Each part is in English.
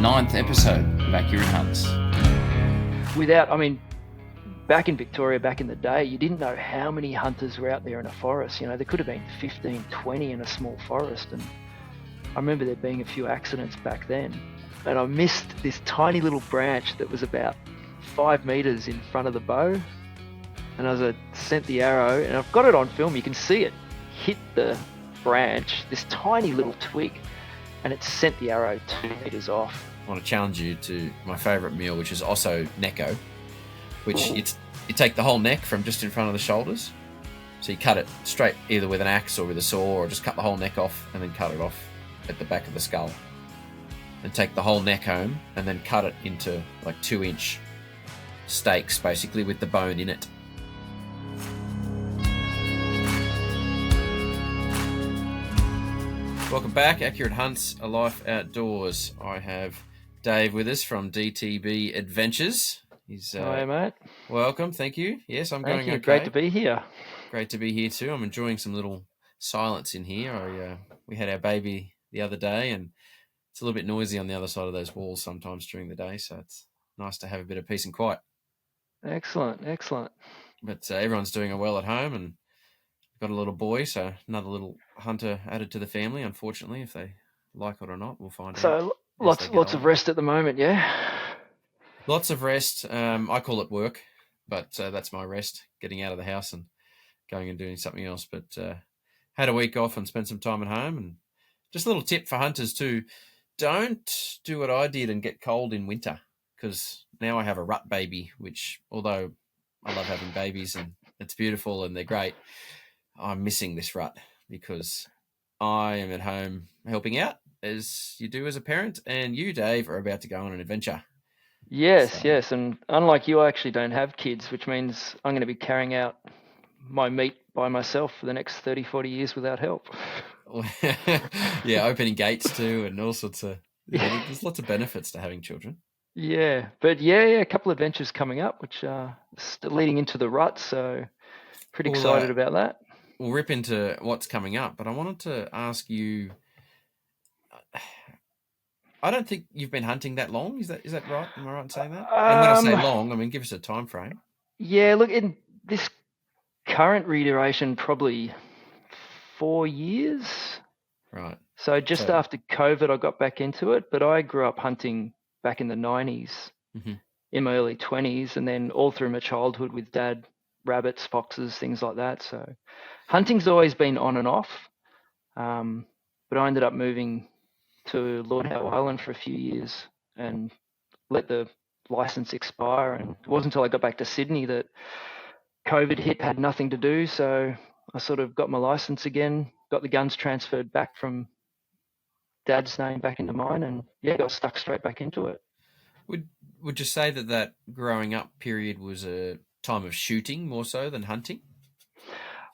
ninth episode of Accurate Hunts. Back in Victoria, back in the day, you didn't know how many hunters were out there in a forest. You know, there could have been 15, 20 in a small forest. And I remember there being a few accidents back then. And I missed this tiny little branch that was about 5 meters in front of the bow. And as I sent the arrow, and I've got it on film, you can see it hit the branch, this tiny little twig, and it sent the arrow 2 meters off. I want to challenge you to my favourite meal, which is also necko, which you take the whole neck from just in front of the shoulders. So you cut it straight either with an axe or with a saw, or just cut the whole neck off and then cut it off at the back of the skull. And take the whole neck home and then cut it into like 2-inch steaks, basically, with the bone in it. Welcome back, Accurate Hunts, A Life Outdoors. I have Dave with us from DTB Adventures. Hi, mate. Welcome, thank you. Yes, I'm going okay. Great to be here. Great to be here too. I'm enjoying some little silence in here. We had our baby the other day, and it's a little bit noisy on the other side of those walls sometimes during the day, so it's nice to have a bit of peace and quiet. Excellent. But everyone's doing well at home, and got a little boy, so another little hunter added to the family, unfortunately. If they like it or not, we'll find out. So lots of rest at the moment, yeah? Lots of rest. I call it work, but that's my rest, getting out of the house and going and doing something else. But had a week off and spent some time at home. And just a little tip for hunters too, don't do what I did and get cold in winter, because now I have a rut baby, which, although I love having babies and it's beautiful and they're great, I'm missing this rut because I am at home helping out, as you do as a parent, and you, Dave, are about to go on an adventure. Yes. And unlike you, I actually don't have kids, which means I'm going to be carrying out my meat by myself for the next 30, 40 years without help. Yeah, opening gates too, and all sorts of... There's lots of benefits to having children. Yeah, but a couple of adventures coming up, which are leading into the rut, so pretty excited about that. We'll rip into what's coming up, but I wanted to ask you... I don't think you've been hunting that long. Is that right? Am I right in saying that? And when I say long, I mean, give us a time frame. Yeah, look, in this current reiteration, probably 4 years. Right. So just after COVID, I got back into it, but I grew up hunting back in the 90s, in my early 20s, and then all through my childhood with Dad, rabbits, foxes, things like that. So hunting's always been on and off, but I ended up moving to Lord Howe Island for a few years and let the license expire. And it wasn't until I got back to Sydney that COVID hit, had nothing to do. So I sort of got my license again, got the guns transferred back from Dad's name back into mine, and got stuck straight back into it. Would you say that growing up period was a time of shooting more so than hunting?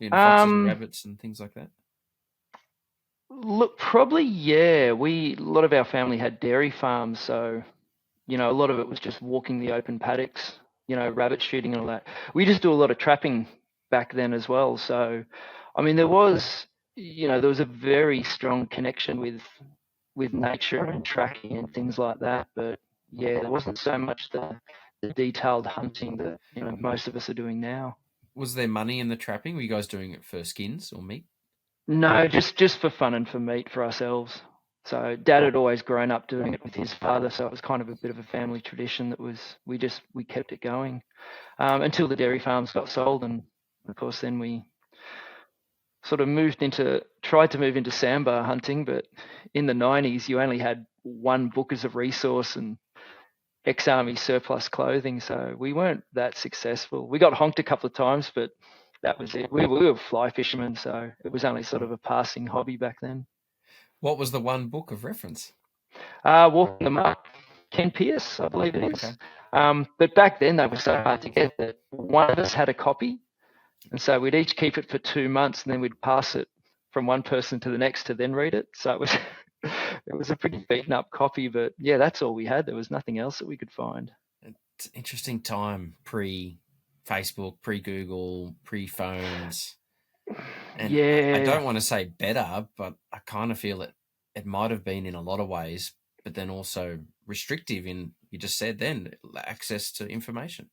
Foxes and rabbits and things like that? Look, probably, yeah. A lot of our family had dairy farms, so, a lot of it was just walking the open paddocks, rabbit shooting and all that. We just do a lot of trapping back then as well. So, there was a very strong connection with nature and tracking and things like that. But, there wasn't so much the detailed hunting that, most of us are doing now. Was there money in the trapping? Were you guys doing it for skins or meat? No, just for fun and for meat for ourselves. So Dad had always grown up doing it with his father, so it was kind of a bit of a family tradition that we kept it going until the dairy farms got sold, and of course then we sort of tried to move into sambar hunting, but in the 90s you only had one book as a resource and ex-army surplus clothing, so we weren't that successful. We got honked a couple of times, but that was it. We were fly fishermen, so it was only sort of a passing hobby back then. What was the one book of reference? Walking the Mark, Ken Pierce, I believe it is. Okay. But back then they were so hard to get that one of us had a copy, and so we'd each keep it for 2 months, and then we'd pass it from one person to the next to then read it. So it was a pretty beaten up copy, but that's all we had. There was nothing else that we could find. It's an interesting time, pre-Facebook, pre-Google, pre-phones. And I don't want to say better, but I kind of feel it might have been in a lot of ways but then also restrictive in, you just said then, access to information.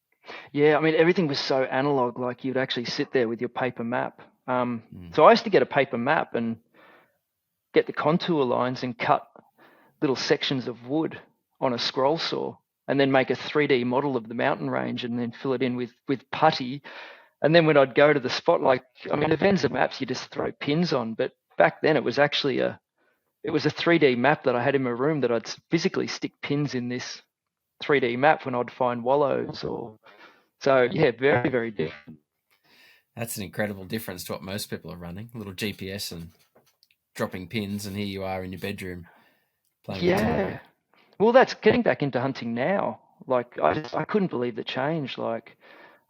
Yeah, I mean, everything was so analog. Like you'd actually sit there with your paper map. So I used to get a paper map and get the contour lines and cut little sections of wood on a scroll saw, and then make a 3D model of the mountain range, and then fill it in with putty. And then when I'd go to the spot, like, I mean, Avenza maps, you just throw pins on, but back then it was actually a 3D map that I had in my room that I'd physically stick pins in this 3D map when I'd find wallows so yeah, very, very different. That's an incredible difference to what most people are running. A little GPS and dropping pins, and here you are in your bedroom playing with Yeah. Well, that's getting back into hunting now. Like I couldn't believe the change. Like,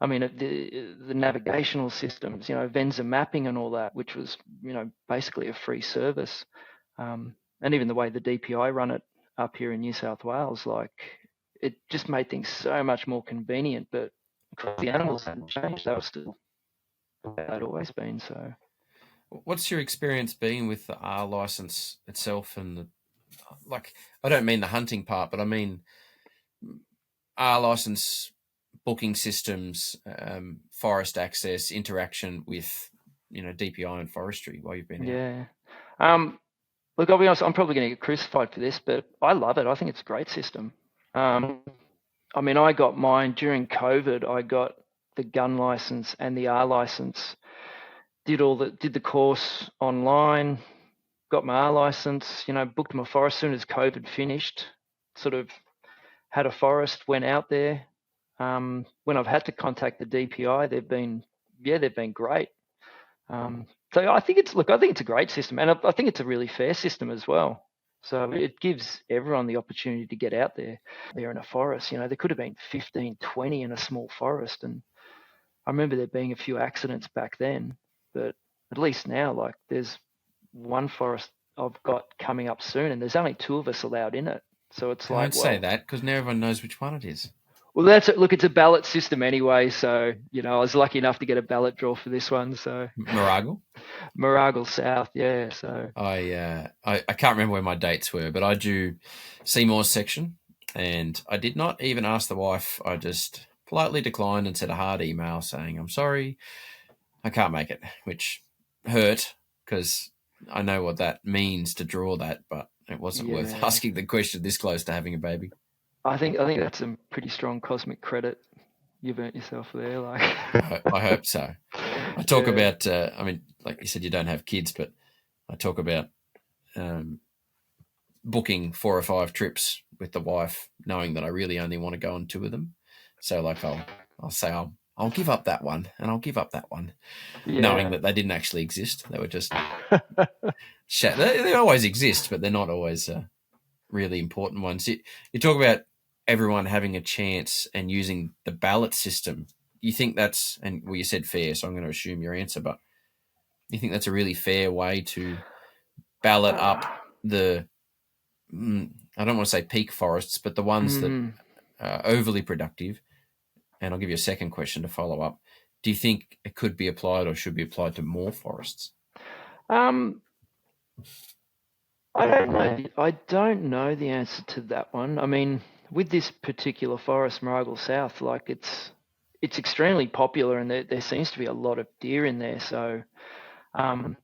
I mean, the navigational systems, Venza mapping and all that, which was, basically a free service. And even the way the DPI run it up here in New South Wales, like it just made things so much more convenient. But the animals hadn't changed; they were still the way they'd always been. So, What's your experience been with the R license itself? And I don't mean the hunting part, but I mean R license booking systems, forest access, interaction with, DPI and forestry while you've been out. yeah. Look, I'll be honest, I'm probably going to get crucified for this, but I love it. I think it's a great system. I mean, I got mine during COVID. I got the gun license and the R license. Did the course online. Got my R license. Booked my forest as soon as COVID finished. Sort of had a forest. Went out there. When I've had to contact the DPI, they've been great. So I think it's a great system, and I think it's a really fair system as well. So it gives everyone the opportunity to get out there. They're in a forest, there could have been 15, 20 in a small forest. And I remember there being a few accidents back then, but at least now, like, there's one forest I've got coming up soon, and there's only 2 of us allowed in it. So it's Don't say that, because now everyone knows which one it is. Well, it's a ballot system anyway. So, I was lucky enough to get a ballot draw for this one. So Mooragle South, yeah. So I can't remember where my dates were, but I do Seymour's section, and I did not even ask the wife. I just politely declined and sent a hard email saying, I'm sorry, I can't make it, which hurt because I know what that means to draw that, but it wasn't worth asking the question this close to having a baby. I think that's some pretty strong cosmic credit you've earned yourself there. Like, I hope so. I talk about, I mean, like you said, you don't have kids, but I talk about booking 4 or 5 trips with the wife, knowing that I really only want to go on 2 of them. So, like, I'll say I'll give up that one, and I'll give up that one, knowing that they didn't actually exist. They were just they always exist, but they're not always really important ones. You talk about everyone having a chance and using the ballot system. You think that's, and well, you said fair, so I'm going to assume your answer, but you think that's a really fair way to ballot up the, I don't want to say peak forests, but the ones that are overly productive? And I'll give you a second question to follow up. Do you think it could be applied or should be applied to more forests? I don't know. I don't know the answer to that one. I mean, with this particular forest, Mooragle South, like it's extremely popular, and there seems to be a lot of deer in there. So, I mean,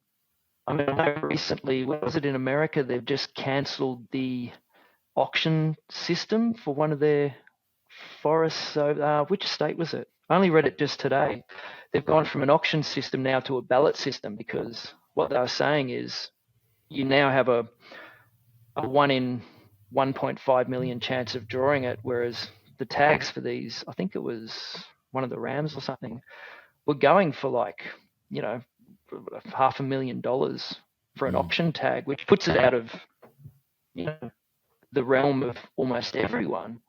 I know recently, was it in America? They've just cancelled the auction system for one of their forests. So, which state was it? I only read it just today. They've gone from an auction system now to a ballot system, because what they were saying is you now have a 1 in 1.5 million chance of drawing it, whereas the tags for these, I think it was one of the Rams or something, were going for like, $500,000 for an auction tag, which puts it out of, the realm of almost everyone.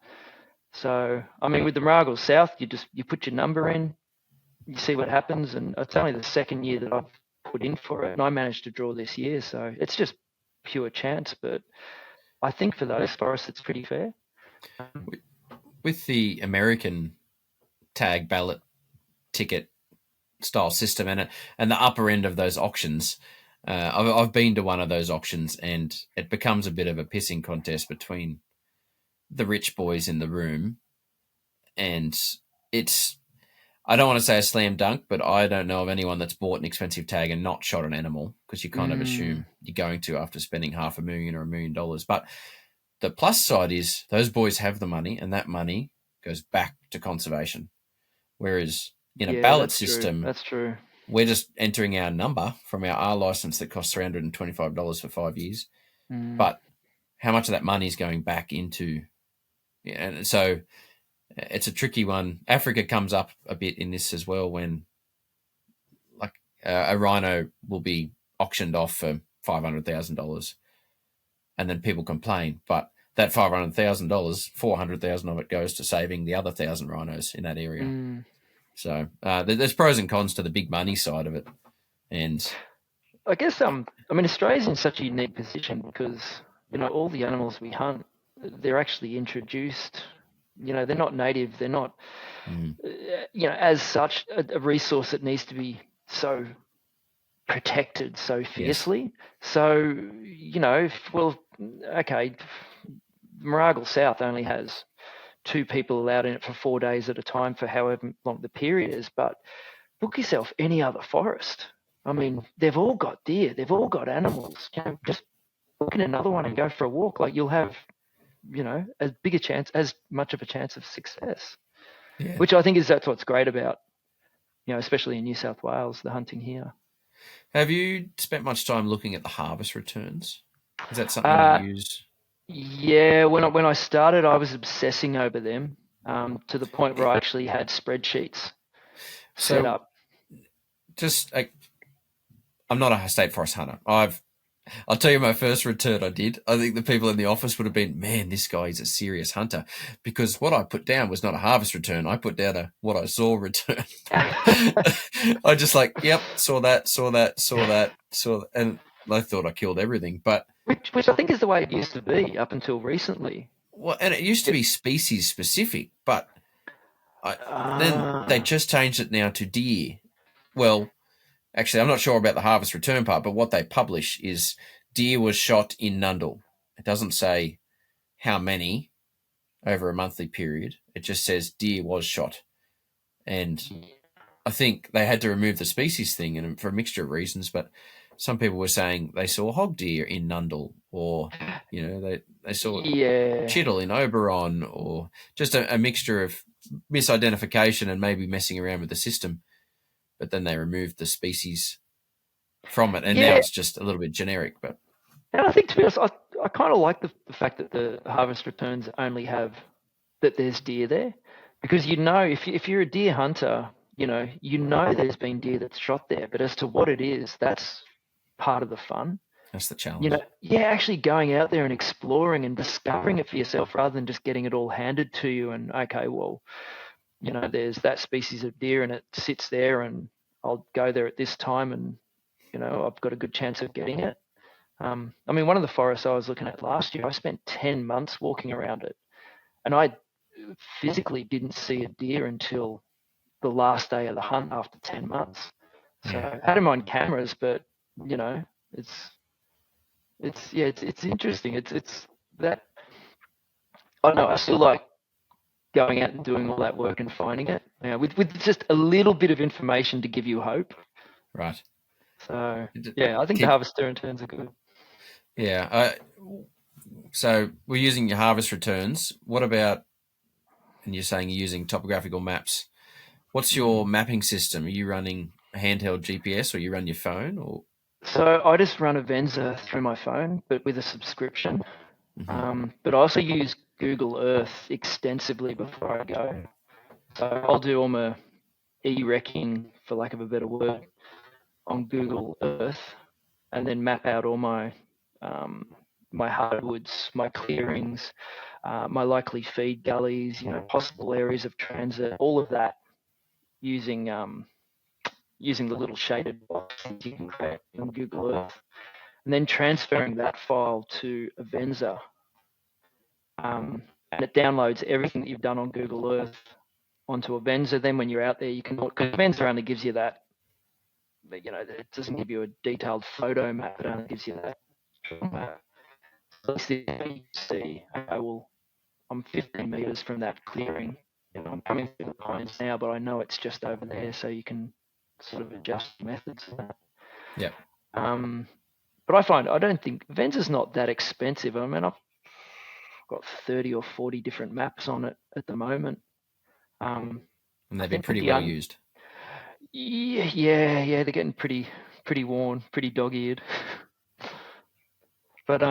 So, I mean, with the Mooragle South, you put your number in, you see what happens, and it's only the second year that I've put in for it, and I managed to draw this year, so it's just pure chance. But I think for those forests, it's pretty fair. With the American tag ballot ticket style system and the upper end of those auctions, I've been to one of those auctions, and it becomes a bit of a pissing contest between the rich boys in the room, and it's, I don't want to say a slam dunk, but I don't know of anyone that's bought an expensive tag and not shot an animal, because you kind of assume you're going to after spending $500,000 or $1 million. But the plus side is those boys have the money, and that money goes back to conservation. Whereas in a ballot system, that's true. We're just entering our number from our R license that costs $325 for 5 years. But how much of that money is going back into, and so it's a tricky one. Africa comes up a bit in this as well, when like a rhino will be auctioned off for $500,000, and then people complain, but that $500,000, 400,000 of it goes to saving the other 1,000 rhinos in that area. So there's pros and cons to the big money side of it, and I guess I mean, Australia's in such a unique position because all the animals we hunt, they're actually introduced. They're not native. They're not as such a resource that needs to be so protected so fiercely. Yes. So okay, Mooragle South only has 2 people allowed in it for 4 days at a time for however long the period is. But book yourself any other forest. I mean, they've all got deer. They've all got animals. Just book in another one and go for a walk. Like, you'll have, as much of a chance of success. Yeah. Which I think that's what's great about, especially in New South Wales, the hunting here. Have you spent much time looking at the harvest returns? Is that something you use? Yeah, when I started, I was obsessing over them to the point where I actually had spreadsheets set up. I'm not a state forest hunter. I'll tell you my first return I did. I think the people in the office would have been, man, this guy is a serious hunter, because what I put down was not a harvest return. I put down a what I saw return. I just yep, saw that, and I thought I killed everything, but. Which I think is the way it used to be up until recently. Well, and it used to be species specific, but then they just changed it now to deer. Well, actually, I'm not sure about the harvest return part, but what they publish is deer was shot in Nundle. It doesn't say how many over a monthly period. It just says deer was shot. And I think they had to remove the species thing, and for a mixture of reasons, but some people were saying they saw hog deer in Nundle, or, they saw Chiddle in Oberon, or just a mixture of misidentification and maybe messing around with the system. But then they removed the species from it, and now it's just a little bit generic. But and I think, to be honest, I kind of like the fact that the harvest returns only have that there's deer there, because if you're a deer hunter, there's been deer that's shot there, but as to what it is, that's part of the fun. That's the challenge. Actually going out there and exploring and discovering it for yourself, rather than just getting it all handed to you and, okay, well, there's that species of deer and it sits there and I'll go there at this time and, I've got a good chance of getting it. I mean, one of the forests I was looking at last year, I spent 10 months walking around it, and I physically didn't see a deer until the last day of the hunt after 10 months. So I had them on cameras, but it's interesting. It's that, I don't know, I still like going out and doing all that work and finding it, with just a little bit of information to give you hope. Right. So I think the harvest returns are good. Yeah. So we're using your harvest returns. What about, and you're saying you're using topographical maps. What's your mapping system? Are you running a handheld GPS, or you run your phone, or? So I just run Avenza through my phone, but with a subscription. But I also use Google Earth extensively before I go. So I'll do all my e-recking, for lack of a better word, on Google Earth, and then map out all my my hardwoods, my clearings, my likely feed gullies, possible areas of transit, all of that, using the little shaded box you can create on Google Earth, and then transferring that file to Avenza. And it downloads everything that you've done on Google Earth onto Avenza. Then when you're out there, you can, because Avenza only gives you that it doesn't give you a detailed photo map. It only gives you that map. So at least you see, okay, well, I'm 15 meters from that clearing. I'm coming through the pines now, but I know it's just over there, so you can sort of adjust methods. Yeah. But I don't think Venza's not that expensive. I mean, I've got 30 or 40 different maps on it at the moment. And they've been pretty well used. Yeah, they're getting pretty worn, pretty dog-eared. But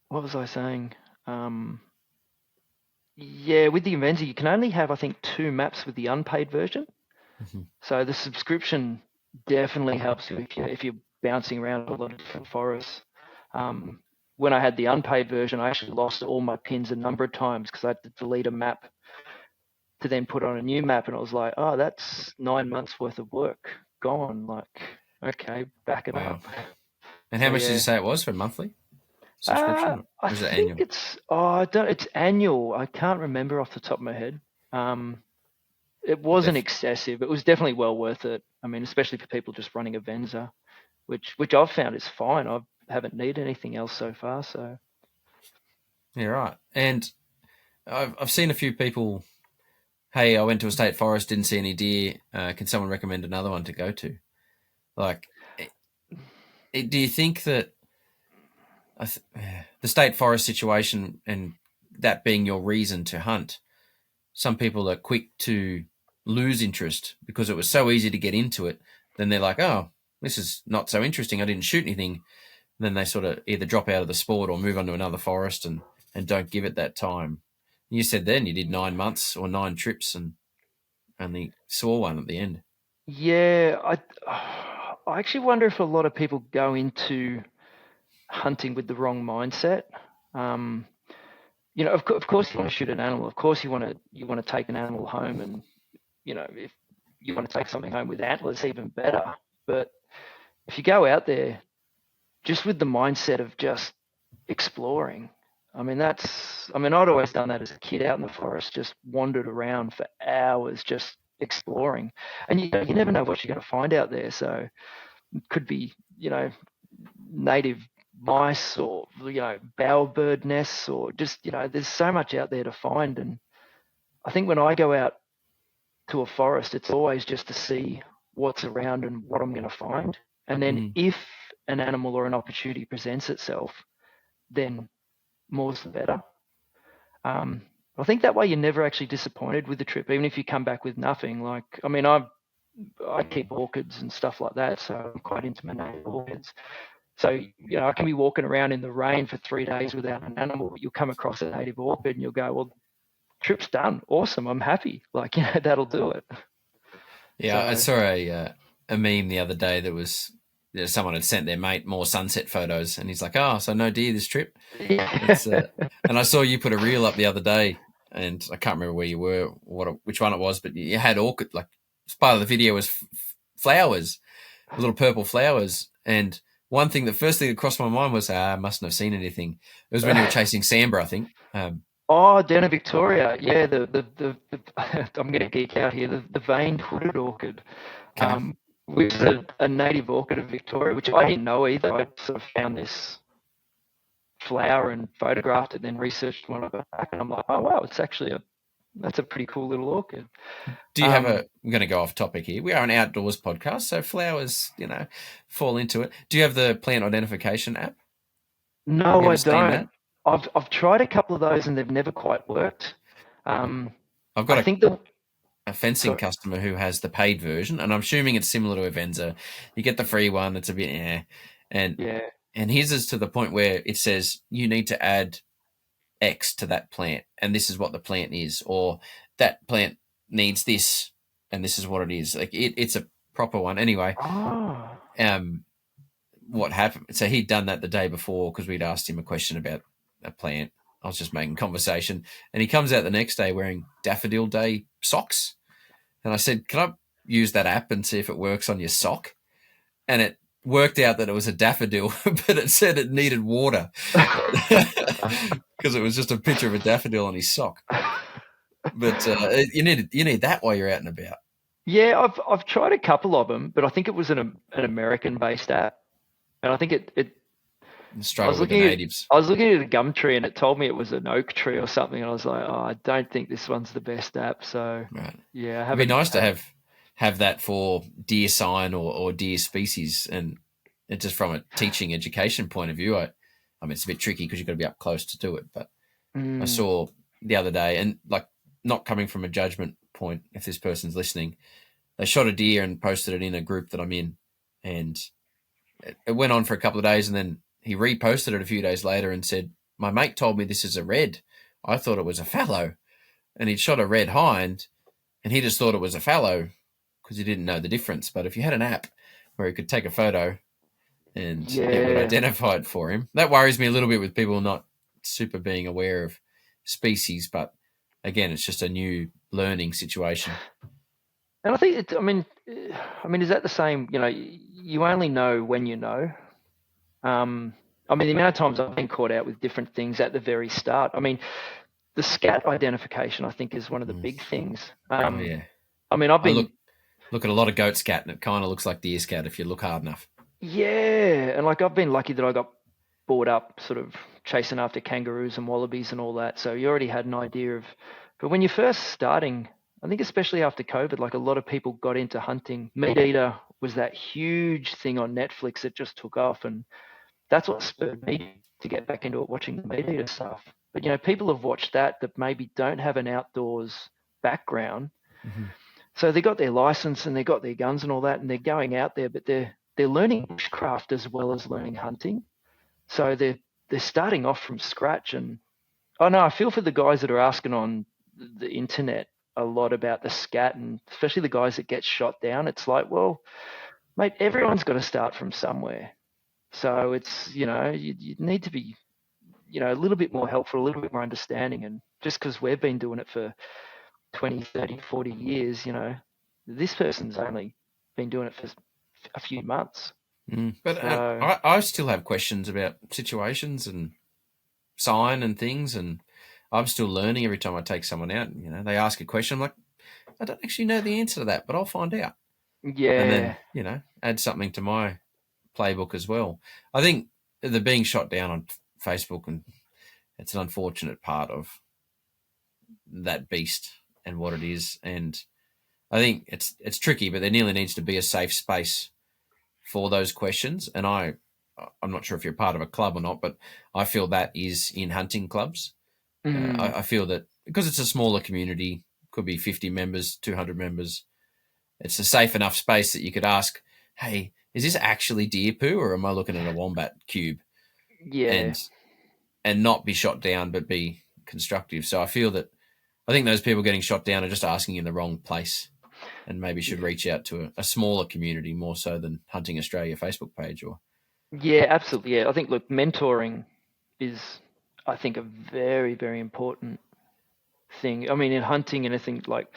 what was I saying? Yeah, with the Avenza, you can only have, I think, 2 maps with the unpaid version. Mm-hmm. So the subscription definitely helps you if you're bouncing around a lot of different forests. When I had the unpaid version, I actually lost all my pins a number of times because I had to delete a map to then put on a new map, and I was like, oh, that's 9 months worth of work gone. Like, okay, back it up. And how much did you say it was for monthly subscription? I think annual? It's annual. I can't remember off the top of my head. It wasn't excessive. It was definitely well worth it. I mean, especially for people just running a Venza, which I've found is fine. I haven't needed anything else so far. So yeah, right. And I've seen a few people. Hey, I went to a state forest, didn't see any deer. Can someone recommend another one to go to? Like, do you think that the state forest situation and that being your reason to hunt, some people are quick to lose interest because it was so easy to get into it. Then they're like, oh, this is not so interesting. I didn't shoot anything. And then they sort of either drop out of the sport or move on to another forest and don't give it that time. You said then you did 9 months or 9 trips and only saw one at the end. Yeah, I actually wonder if a lot of people go into hunting with the wrong mindset. Of course you want to shoot an animal. Of course you want to take an animal home, and if you want to take something home with antlers, even better. But if you go out there just with the mindset of just exploring, I'd always done that as a kid out in the forest, just wandered around for hours, just exploring, and you never know what you're going to find out there. So it could be, native mice or, bowerbird nests, or just, there's so much out there to find. And I think when I go out to a forest, it's always just to see what's around and what I'm going to find. And then if an animal or an opportunity presents itself, then more's the better. I think that way you're never actually disappointed with the trip, even if you come back with nothing. Like, I keep orchids and stuff like that, so I'm quite into my native orchids. So, I can be walking around in the rain for 3 days without an animal, but you'll come across a native orchid and you'll go, well, trip's done. Awesome. I'm happy. Like, that'll do it. Yeah, so, I saw a meme the other day that was someone had sent their mate more sunset photos, and he's like, oh, so no deer this trip? And I saw you put a reel up the other day, and I can't remember where you were, which one it was, but you had orchid, like part of the video was flowers, little purple flowers. And one thing, the first thing that crossed my mind was, I mustn't have seen anything. It was when you were chasing Sambra, I think. Down in Victoria, yeah. The I'm going to geek out here. The veined hooded orchid, which is a native orchid of Victoria, which I didn't know either. I sort of found this flower and photographed it, then researched when I got back, and I'm like, oh wow, that's a pretty cool little orchid. Do you have I'm going to go off topic here. We are an outdoors podcast, so flowers, fall into it. Do you have the plant identification app? No, I don't. I've tried a couple of those and they've never quite worked. I've got a fencing customer who has the paid version, and I'm assuming it's similar to Avenza. You get the free one; it's a bit and his is to the point where it says you need to add X to that plant, and this is what the plant is, or that plant needs this, and this is what it is. Like it's a proper one. Anyway, what happened? So he'd done that the day before because we'd asked him a question about a plant. I was just making conversation, and he comes out the next day wearing Daffodil Day socks. And I said, can I use that app and see if it works on your sock? And it worked out that it was a daffodil, but it said it needed water because it was just a picture of a daffodil on his sock. But you need that while you're out and about. Yeah, I've tried a couple of them, but I think it was an American-based app, and I think it Struggle with the natives. I was looking at a gum tree and it told me it was an oak tree or something, and I was like, oh, I don't think this one's the best app. So Right. yeah, I It'd be haven't. nice to have that for deer sign or deer species, and it just from a teaching education point of view. I mean, it's a bit tricky because you've got to be up close to do it. But I saw the other day, and like not coming from a judgment point, if this person's listening, they shot a deer and posted it in a group that I'm in, and it went on for a couple of days, and then he reposted it a few days later and said, "My mate told me this is a red. I thought it was a fallow," and he'd shot a red hind, and he just thought it was a fallow because he didn't know the difference. But if you had an app where he could take a photo and it would identify it for him, that worries me a little bit with people not super being aware of species. But again, it's just a new learning situation. And I think I mean, is that the same? You know, you only know when you know. I mean, the amount of times I've been caught out with different things at the very start. I mean, the scat identification, I think, is one of the big things. Oh yeah. I mean, I've been look at a lot of goat scat, and it kind of looks like deer scat if you look hard enough. Yeah, and like I've been lucky that I got brought up sort of chasing after kangaroos and wallabies and all that. So you already had an idea of, but when you're first starting, I think especially after COVID, like a lot of people got into hunting. Meat Eater was that huge thing on Netflix that just took off, and that's what spurred me to get back into it, watching the Meat Eater stuff. But you know, people have watched that maybe don't have an outdoors background. Mm-hmm. So they got their license and they got their guns and all that, and they're going out there, but they're learning bushcraft as well as learning hunting. So they're starting off from scratch. And oh no, I feel for the guys that are asking on the internet a lot about the scat, and especially the guys that get shot down. It's like, well, mate, everyone's got to start from somewhere. So it's, you know, you need to be, you know, a little bit more helpful, a little bit more understanding. And just because we've been doing it for 20, 30, 40 years, you know, this person's only been doing it for a few months. But so, I still have questions about situations and sign and things, and I'm still learning every time I take someone out. You know, they ask a question, I'm like, I don't actually know the answer to that, but I'll find out. Yeah. And then, you know, add something to my playbook as well. I think the being shot down on Facebook, and it's an unfortunate part of that beast and what it is. And I think it's tricky, but there nearly needs to be a safe space for those questions. And I'm not sure if you're part of a club or not, but I feel that is in hunting clubs. I feel that because it's a smaller community, could be 50 members, 200 members, it's a safe enough space that you could ask, hey, is this actually deer poo, or am I looking at a wombat cube? Yeah. And not be shot down, but be constructive. So I think those people getting shot down are just asking in the wrong place, and maybe should reach out to a smaller community more so than Hunting Australia Facebook page. Or yeah, absolutely. Yeah, I think, look, mentoring is, I think, a very, very important thing. I mean, in hunting, and I think like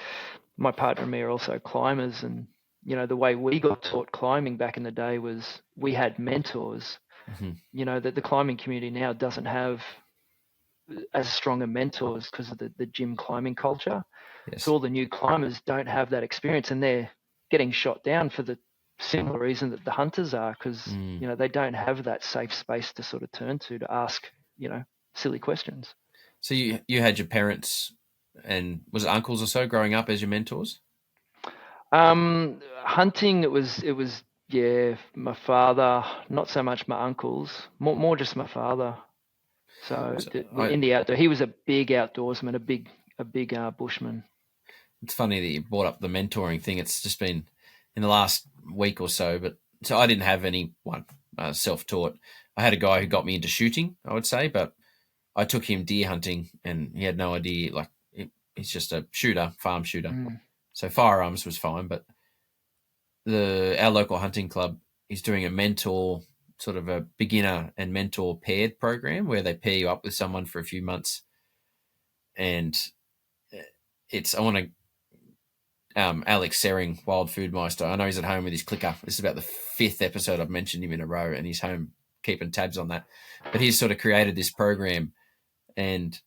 my partner and me are also climbers, and you know, the way we got taught climbing back in the day was we had mentors. Mm-hmm. You know, that the climbing community now doesn't have as strong a mentors because of the gym climbing culture. Yes. So all the new climbers don't have that experience, and they're getting shot down for the similar reason that the hunters are, because you know, they don't have that safe space to sort of turn to ask, you know, silly questions. So you had your parents and was it uncles or so growing up as your mentors? Hunting, it was yeah, my father, not so much my uncles, more just my father. So in the outdoor, he was a big outdoorsman, a big bushman. It's funny that you brought up the mentoring thing. It's just been in the last week or so, but so I didn't have anyone self-taught. I had a guy who got me into shooting, I would say, but I took him deer hunting and he had no idea. Like he's just a shooter, farm shooter. So firearms was fine, but our local hunting club is doing a mentor, sort of a beginner and mentor paired program where they pair you up with someone for a few months. And I want to, Alex Sering, Wild Food Meister. I know he's at home with his clicker. This is about the 5th episode I've mentioned him in a row, and he's home keeping tabs on that. But he's sort of created this program, and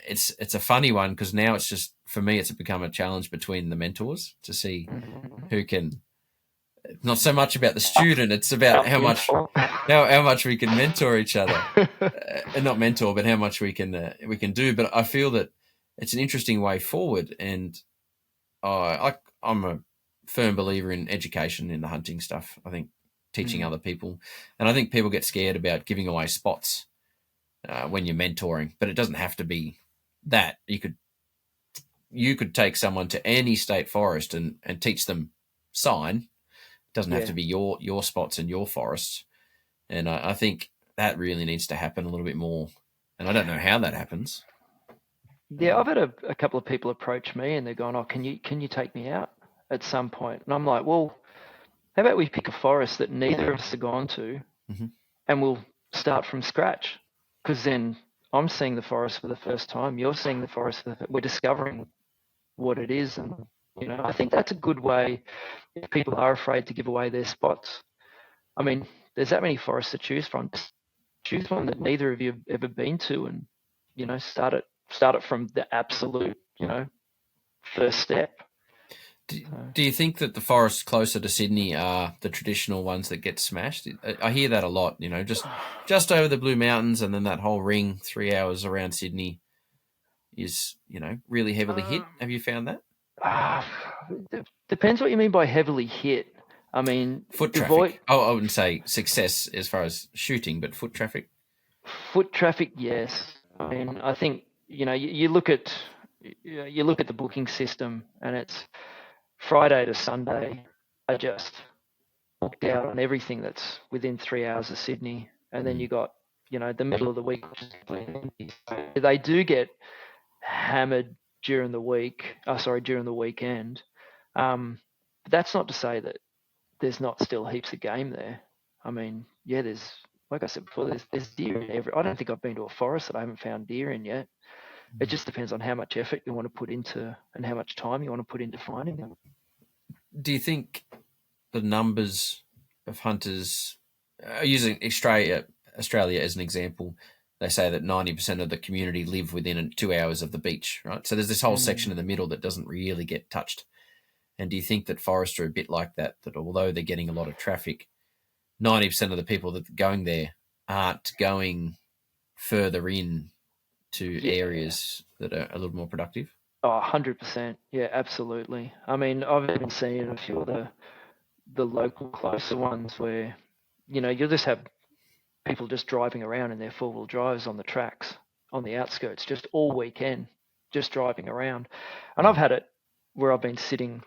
it's a funny one because now it's just for me, it's become a challenge between the mentors to see who can. Not so much about the student; it's about how much we can mentor each other, and not mentor, but how much we can do. But I feel that it's an interesting way forward, and I'm a firm believer in education in the hunting stuff. I think teaching other people, and I think people get scared about giving away spots when you're mentoring, but it doesn't have to be that. You could take someone to any state forest and teach them sign. It doesn't have to be your spots and your forests. And I think that really needs to happen a little bit more. And I don't know how that happens. Yeah, I've had a couple of people approach me and they're going, "Oh, can you take me out at some point?" And I'm like, "Well, how about we pick a forest that neither of us have gone to, and we'll start from scratch? Because then I'm seeing the forest for the first time. You're seeing the forest. We're discovering what it is, and I think that's a good way if people are afraid to give away their spots. I mean, there's that many forests to choose from. Just choose one that neither of you have ever been to, and start it from the absolute first step. Do you think that the forests closer to Sydney are the traditional ones that get smashed? I hear that a lot. Just over the Blue Mountains, and then that whole ring 3 hours around Sydney is really heavily hit. Have you found that? Depends what you mean by heavily hit. I mean, foot traffic. I wouldn't say success as far as shooting, but foot traffic. Foot traffic, yes. I mean, I think you look at the booking system, and it's Friday to Sunday. I just booked out on everything that's within 3 hours of Sydney, and then you got the middle of the week, which is empty. So they do get hammered during the week. During the weekend. But that's not to say that there's not still heaps of game there. I mean, yeah, there's, like I said before, there's deer in every. I don't think I've been to a forest that I haven't found deer in yet. It just depends on how much effort you want to put into and how much time you want to put into finding them. Do you think the numbers of hunters, using Australia as an example, they say that 90% of the community live within 2 hours of the beach, right? So there's this whole section in the middle that doesn't really get touched. And do you think that forests are a bit like that although they're getting a lot of traffic, 90% of the people that are going there aren't going further in to areas that are a little more productive? Oh, 100%. Yeah, absolutely. I mean, I've even seen a few of the local closer ones where, you'll just have people just driving around in their four-wheel drives on the tracks, on the outskirts, just all weekend, just driving around. And I've had it where I've been sitting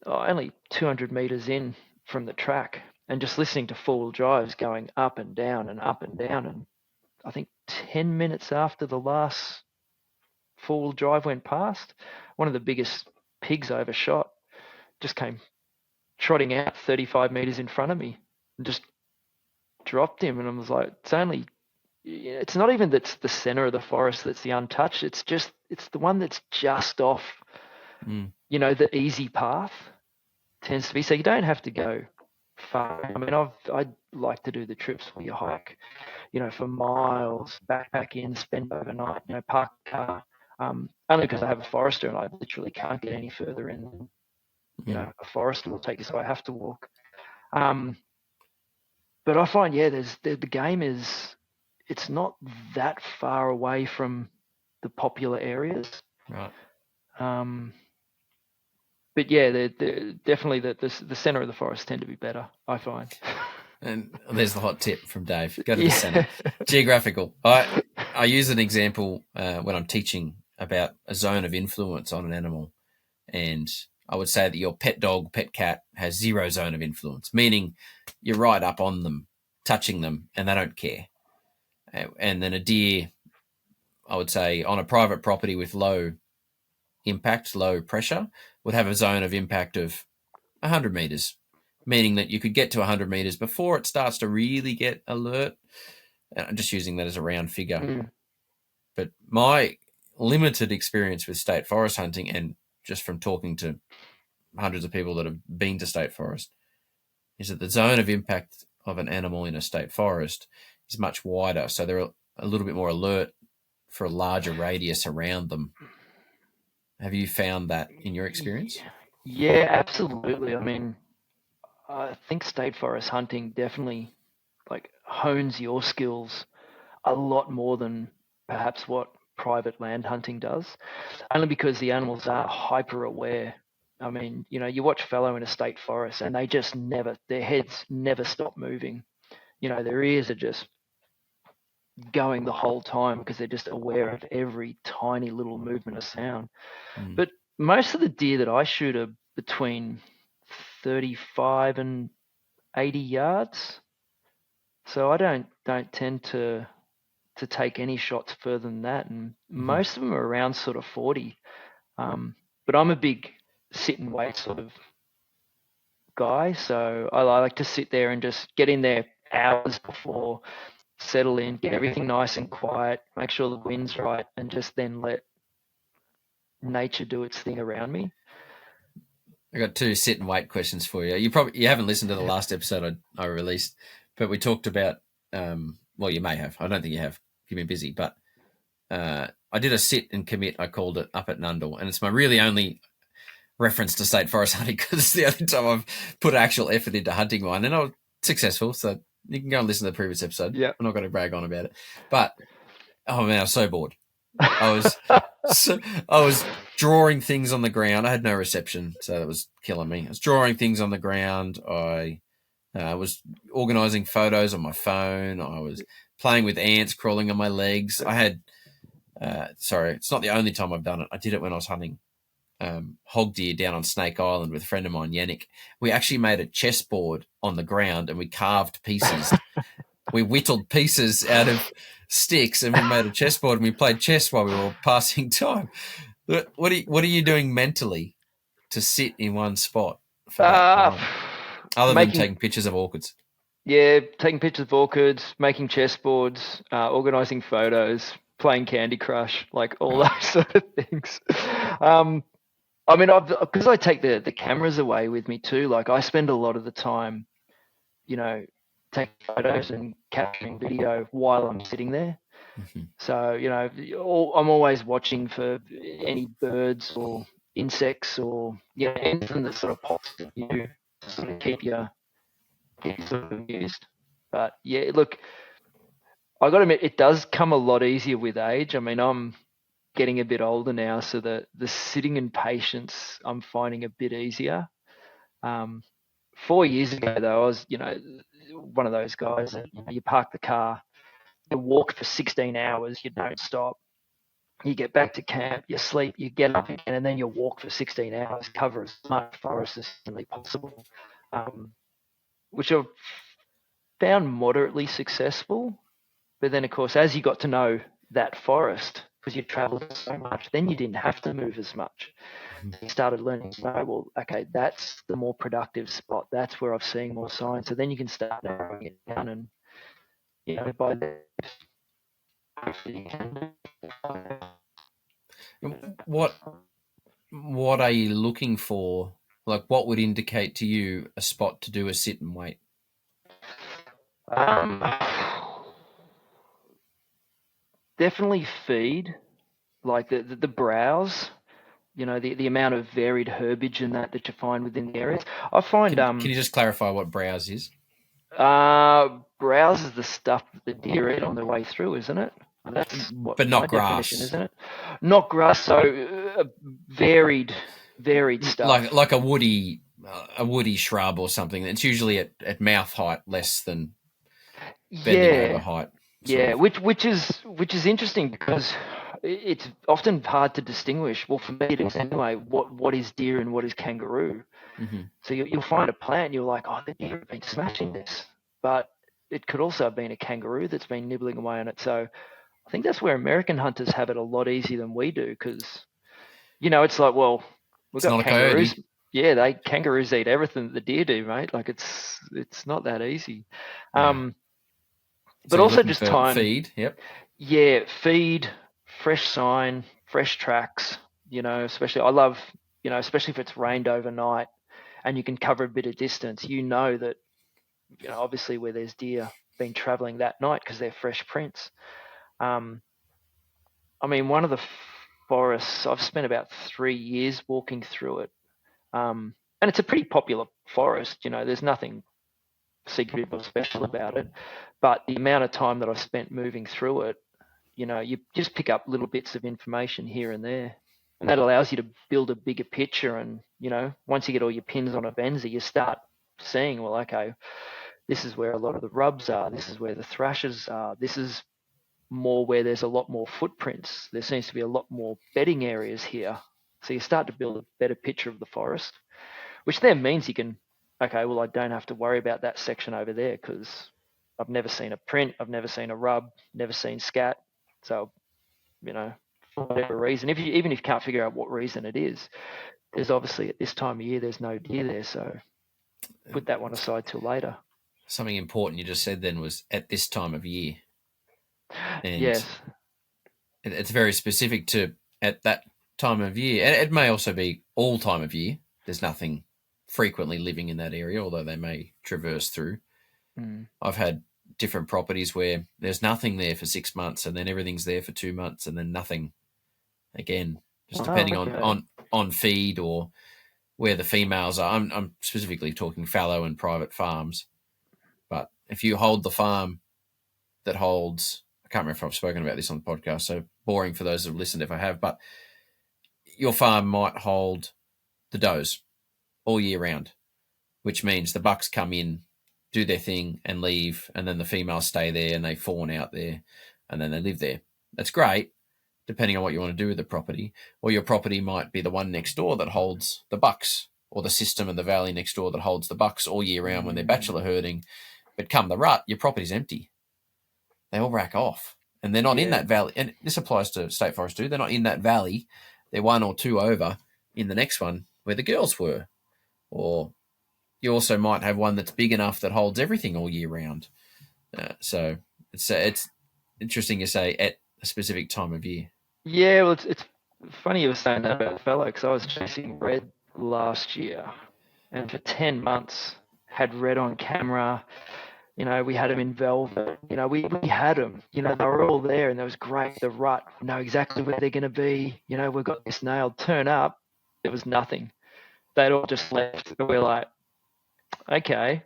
only 200 meters in from the track and just listening to four-wheel drives going up and down and up and down. And I think 10 minutes after the last four-wheel drive went past, one of the biggest pigs I ever shot just came trotting out 35 meters in front of me and just dropped him. And I was like, it's not even that's the center of the forest that's the untouched. It's the one that's just off, the easy path tends to be. So you don't have to go far. I mean, I'd like to do the trips where you hike, for miles, backpack in, spend overnight, park a car. Only because I have a forester and I literally can't get any further in. A forester will take you, so I have to walk. But I find, the game it's not that far away from the popular areas. Right. But yeah, they're definitely the center of the forest tend to be better, I find. And there's the hot tip from Dave. Go to the center. Geographical. I use an example when I'm teaching about a zone of influence on an animal. And I would say that your pet dog, pet cat has zero zone of influence, meaning you're right up on them, touching them, and they don't care. And then a deer, I would say, on a private property with low impact, low pressure, would have a zone of impact of 100 meters, meaning that you could get to 100 meters before it starts to really get alert. And I'm just using that as a round figure. But my limited experience with state forest hunting, and just from talking to hundreds of people that have been to state forest, is that the zone of impact of an animal in a state forest is much wider. So they're a little bit more alert for a larger radius around them. Have you found that in your experience? Yeah, absolutely. I mean, I think state forest hunting definitely like hones your skills a lot more than perhaps what private land hunting does, only because the animals are hyper aware. I mean, you watch fallow in a state forest and they just never, their heads never stop moving. Their ears are just going the whole time because they're just aware of every tiny little movement of sound. Mm. But most of the deer that I shoot are between 35 and 80 yards. So I don't tend to take any shots further than that, and most of them are around sort of 40. But I'm a big sit and wait sort of guy, so I like to sit there and just get in there hours before, settle in, get everything nice and quiet, make sure the wind's right, and just then let nature do its thing around me. I got 2 sit and wait questions for you. You haven't listened to the last episode I released, but we talked about. Well, you may have. I don't think you have. You've been busy, but I did a sit and commit. I called it up at Nundle, and it's my really only reference to state forest hunting because it's the only time I've put actual effort into hunting one, and I was successful. So you can go and listen to the previous episode. Yeah. I'm not going to brag on about it, but oh man, I was so bored. I was drawing things on the ground. I had no reception, so that was killing me. I was drawing things on the ground. I was organising photos on my phone. I was playing with ants crawling on my legs. I had, sorry, it's not the only time I've done it. I did it when I was hunting hog deer down on Snake Island with a friend of mine, Yannick. We actually made a chessboard on the ground and we carved pieces. We whittled pieces out of sticks and we made a chessboard and we played chess while we were passing time. What are you doing mentally to sit in one spot for that long? Other than taking pictures of orchids. Yeah, taking pictures of orchids, making chessboards, organising photos, playing Candy Crush, like all those sort of things. I mean, because I take the cameras away with me too. Like I spend a lot of the time, taking photos and capturing video while I'm sitting there. Mm-hmm. So I'm always watching for any birds or insects or anything that sort of pops at you to sort of keep you sort of amused. But yeah, look, I got to admit, it does come a lot easier with age. I mean, I'm getting a bit older now, so the sitting and patience I'm finding a bit easier. 4 years ago, though, I was one of those guys that you park the car, you walk for 16 hours, you don't stop. You get back to camp, you sleep, you get up again, and then you walk for 16 hours, cover as much forest as humanly possible, which I've found moderately successful. But then, of course, as you got to know that forest, because you traveled so much, then you didn't have to move as much. You started learning to know, well, okay, that's the more productive spot. That's where I've seen more signs. So then you can start narrowing it down, and by the what are you looking for? Like, what would indicate to you a spot to do a sit and wait? Definitely feed, like the browse. The amount of varied herbage and that you find within the areas. I find. Can you just clarify what browse is? Browse is the stuff that the deer eat on their way through, isn't it? That's what but not grass, definition, isn't it? Not grass, so varied stuff. Like a woody shrub or something. It's usually at mouth height, less than bending over height. Yeah, which is interesting because it's often hard to distinguish. Well, for me it is anyway. What is deer and what is kangaroo? Mm-hmm. So you'll find a plant, and you're like, oh, the deer have been smashing this, but it could also have been a kangaroo that's been nibbling away on it. So I think that's where American hunters have it a lot easier than we do, because it's like, well, we've got kangaroos. Coyote. Yeah, kangaroos eat everything that the deer do, mate. Like it's not that easy. Yeah. But also just time. Feed, yep. Yeah, feed, fresh sign, fresh tracks. Especially I love, especially if it's rained overnight and you can cover a bit of distance. That, obviously where there's deer been traveling that night because they're fresh prints. I mean, one of the forests. I've spent about 3 years walking through it. And it's a pretty popular forest. There's nothing secretive or special about it. But the amount of time that I've spent moving through it, you just pick up little bits of information here and there. And that allows you to build a bigger picture. And, once you get all your pins on a Benzie, you start seeing, well, okay, this is where a lot of the rubs are. This is where the thrashes are. This is more where there's a lot more footprints. There seems to be a lot more bedding areas here. So you start to build a better picture of the forest, which then means you can, okay, well, I don't have to worry about that section over there because I've never seen a print. I've never seen a rub, never seen scat. So, for whatever reason, even if you can't figure out what reason it is, there's obviously at this time of year, there's no deer there. So put that one aside till later. Something important you just said then was at this time of year. And yes. It's very specific to at that time of year. And it may also be all time of year. There's nothing frequently living in that area, although they may traverse through. I've had different properties where there's nothing there for 6 months and then everything's there for 2 months and then nothing again, just depending on feed or where the females are. I'm specifically talking fallow and private farms. But if you hold the farm that holds, I can't remember if I've spoken about this on the podcast, so boring for those that have listened if I have, but your farm might hold the does all year round, which means the bucks come in, do their thing and leave, and then the females stay there and they fawn out there and then they live there. That's great, depending on what you want to do with the property. Or your property might be the one next door that holds the bucks, or the system in the valley next door that holds the bucks all year round when they're bachelor herding. But come the rut, your property's empty. They all rack off. And they're not in that valley. And this applies to State Forest too. They're not in that valley. They're 1 or 2 over in the next one where the girls were. Or you also might have one that's big enough that holds everything all year round. So it's interesting you say at a specific time of year. Yeah, well, it's funny you were saying that about fellow, because I was chasing red last year, and for 10 months had red on camera. We had them in velvet. We had them. They were all there, and that was great. The rut, we know exactly where they're going to be. We've got this nailed. Turn up, there was nothing. They'd all just left. We're like, okay,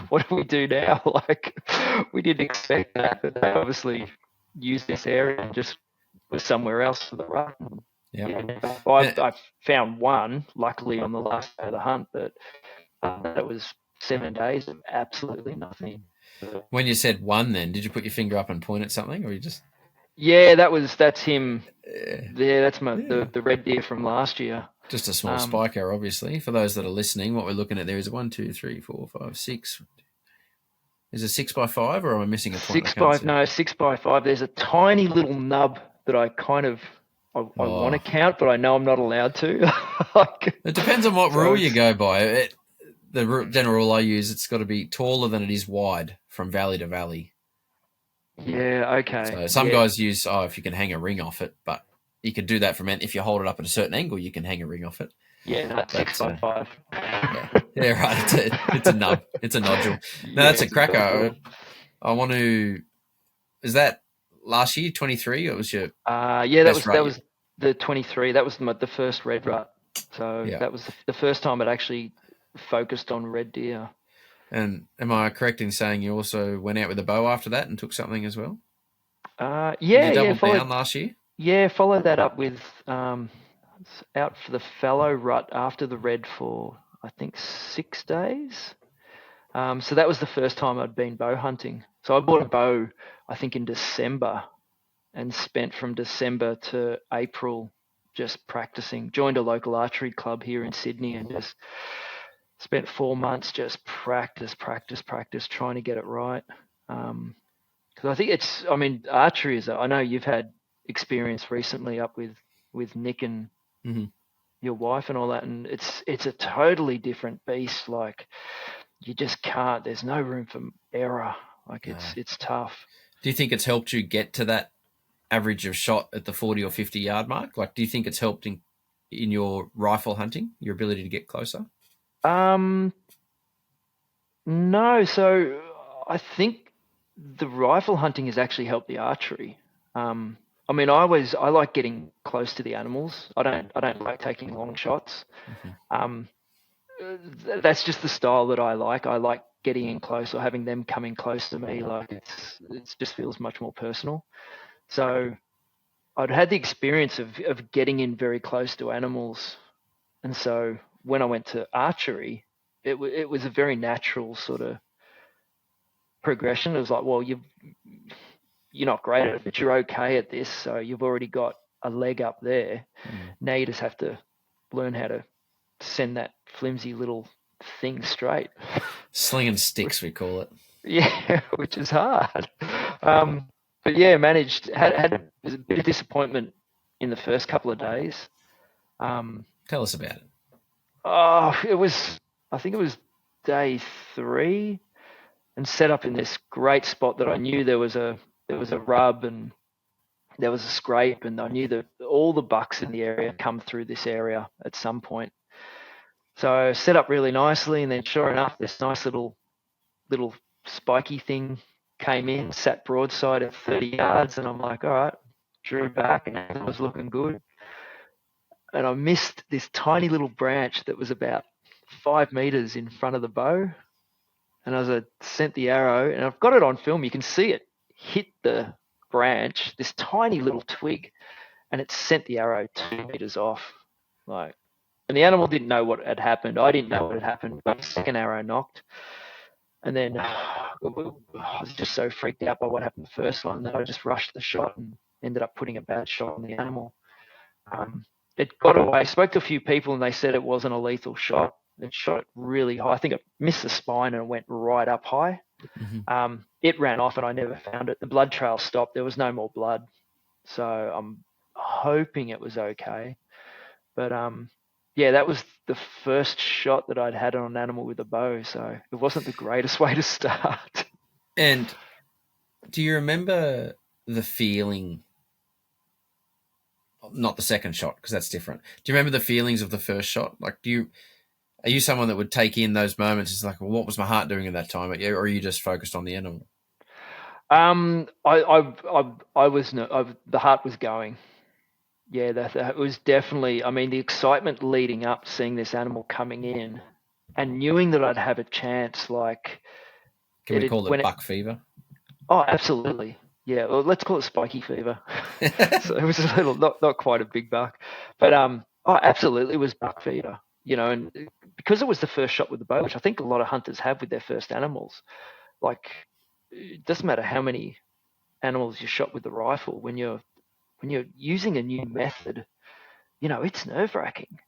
what do we do now? Like, we didn't expect that, but they obviously used this area and just was somewhere else for the rut. I found one, luckily, on the last day of the hunt, but it was 7 days of absolutely nothing. When you said one, then did you put your finger up and point at something, or you just? Yeah, that's him. Yeah, that's the red deer from last year. Just a small spiker, obviously. For those that are listening, what we're looking at there is 1, 2, 3, 4, 5, 6. Is it 6x5, or am I missing a point? 6x5. There's a tiny little nub that I kind of I want to count, but I know I'm not allowed to. It depends on what rule you go by. The general rule I use, it's got to be taller than it is wide from valley to valley. Yeah, okay. So some guys use, if you can hang a ring off it, but you can do that if you hold it up at a certain angle, you can hang a ring off it. Yeah, that's 6x5. Yeah, right. It's a nub. It's a nodule. No, that's a cracker. I want to. Is that last year, 23? Or was your? That was the 23. That was the first red rut. So that was the first time it actually focused on red deer. And am I correct in saying you also went out with a bow after that and took something as well? You doubled down last year? Yeah, followed that up with out for the fallow rut after the red for, I think, 6 days. So that was the first time I'd been bow hunting. So I bought a bow, I think, in December, and spent from December to April just practicing. Joined a local archery club here in Sydney and just spent 4 months just practice, trying to get it right. Because I think archery is, I know you've had experience recently up with Nick and your wife and all that, and it's a totally different beast. Like, you just can't, there's no room for error. Like, it's tough. Do you think it's helped you get to that average of shot at the 40 or 50 yard mark? Like, do you think it's helped in your rifle hunting, your ability to get closer? No. So I think the rifle hunting has actually helped the archery. I mean, I like getting close to the animals. I don't like taking long shots. Um, that's just the style that I like. I like getting in close or having them coming close to me. Like it just feels much more personal. So I'd had the experience of getting in very close to animals, and so when I went to archery, it was a very natural sort of progression. It was like, well, you're not great at it, but you're okay at this, so you've already got a leg up there. Now you just have to learn how to send that flimsy little thing straight. Slinging sticks, we call it. Yeah, which is hard. But yeah, managed. Had a bit of disappointment in the first couple of days. Tell us about it. Oh, I think it was day 3, and set up in this great spot that I knew there was a rub and there was a scrape, and I knew that all the bucks in the area come through this area at some point. So set up really nicely, and then sure enough, this nice little spiky thing came in, sat broadside at 30 yards, and I'm like, all right, drew back, and it was looking good. And I missed this tiny little branch that was about 5 meters in front of the bow. And as I sent the arrow, and I've got it on film, you can see it hit the branch, this tiny little twig, and it sent the arrow 2 meters off. Like, and the animal didn't know what had happened. I didn't know what had happened, but the second arrow knocked. And then I was just so freaked out by what happened the first one that I just rushed the shot and ended up putting a bad shot on the animal. It got away. I spoke to a few people and they said it wasn't a lethal shot. It shot it really high. I think it missed the spine and it went right up high. It ran off and I never found it. The blood trail stopped. There was no more blood. So I'm hoping it was okay. But yeah, that was the first shot that I'd had on an animal with a bow. So it wasn't the greatest way to start. And do you remember the feeling? Not the second shot, because that's different. Do you remember the feelings of the first shot? Like, are you someone that would take in those moments? It's like, well, what was my heart doing at that time? Or are you just focused on the animal? I was the heart was going. Yeah, that was definitely. I mean, the excitement leading up, seeing this animal coming in, and knowing that I'd have a chance. Like, can we call it buck fever? Oh, absolutely. Yeah, well, let's call it spiky fever. So it was a little, not quite a big buck, but absolutely, it was buck fever. You know, and because it was the first shot with the bow, which I think a lot of hunters have with their first animals. Like, it doesn't matter how many animals you shot with the rifle when you're using a new method. You know, it's nerve-wracking.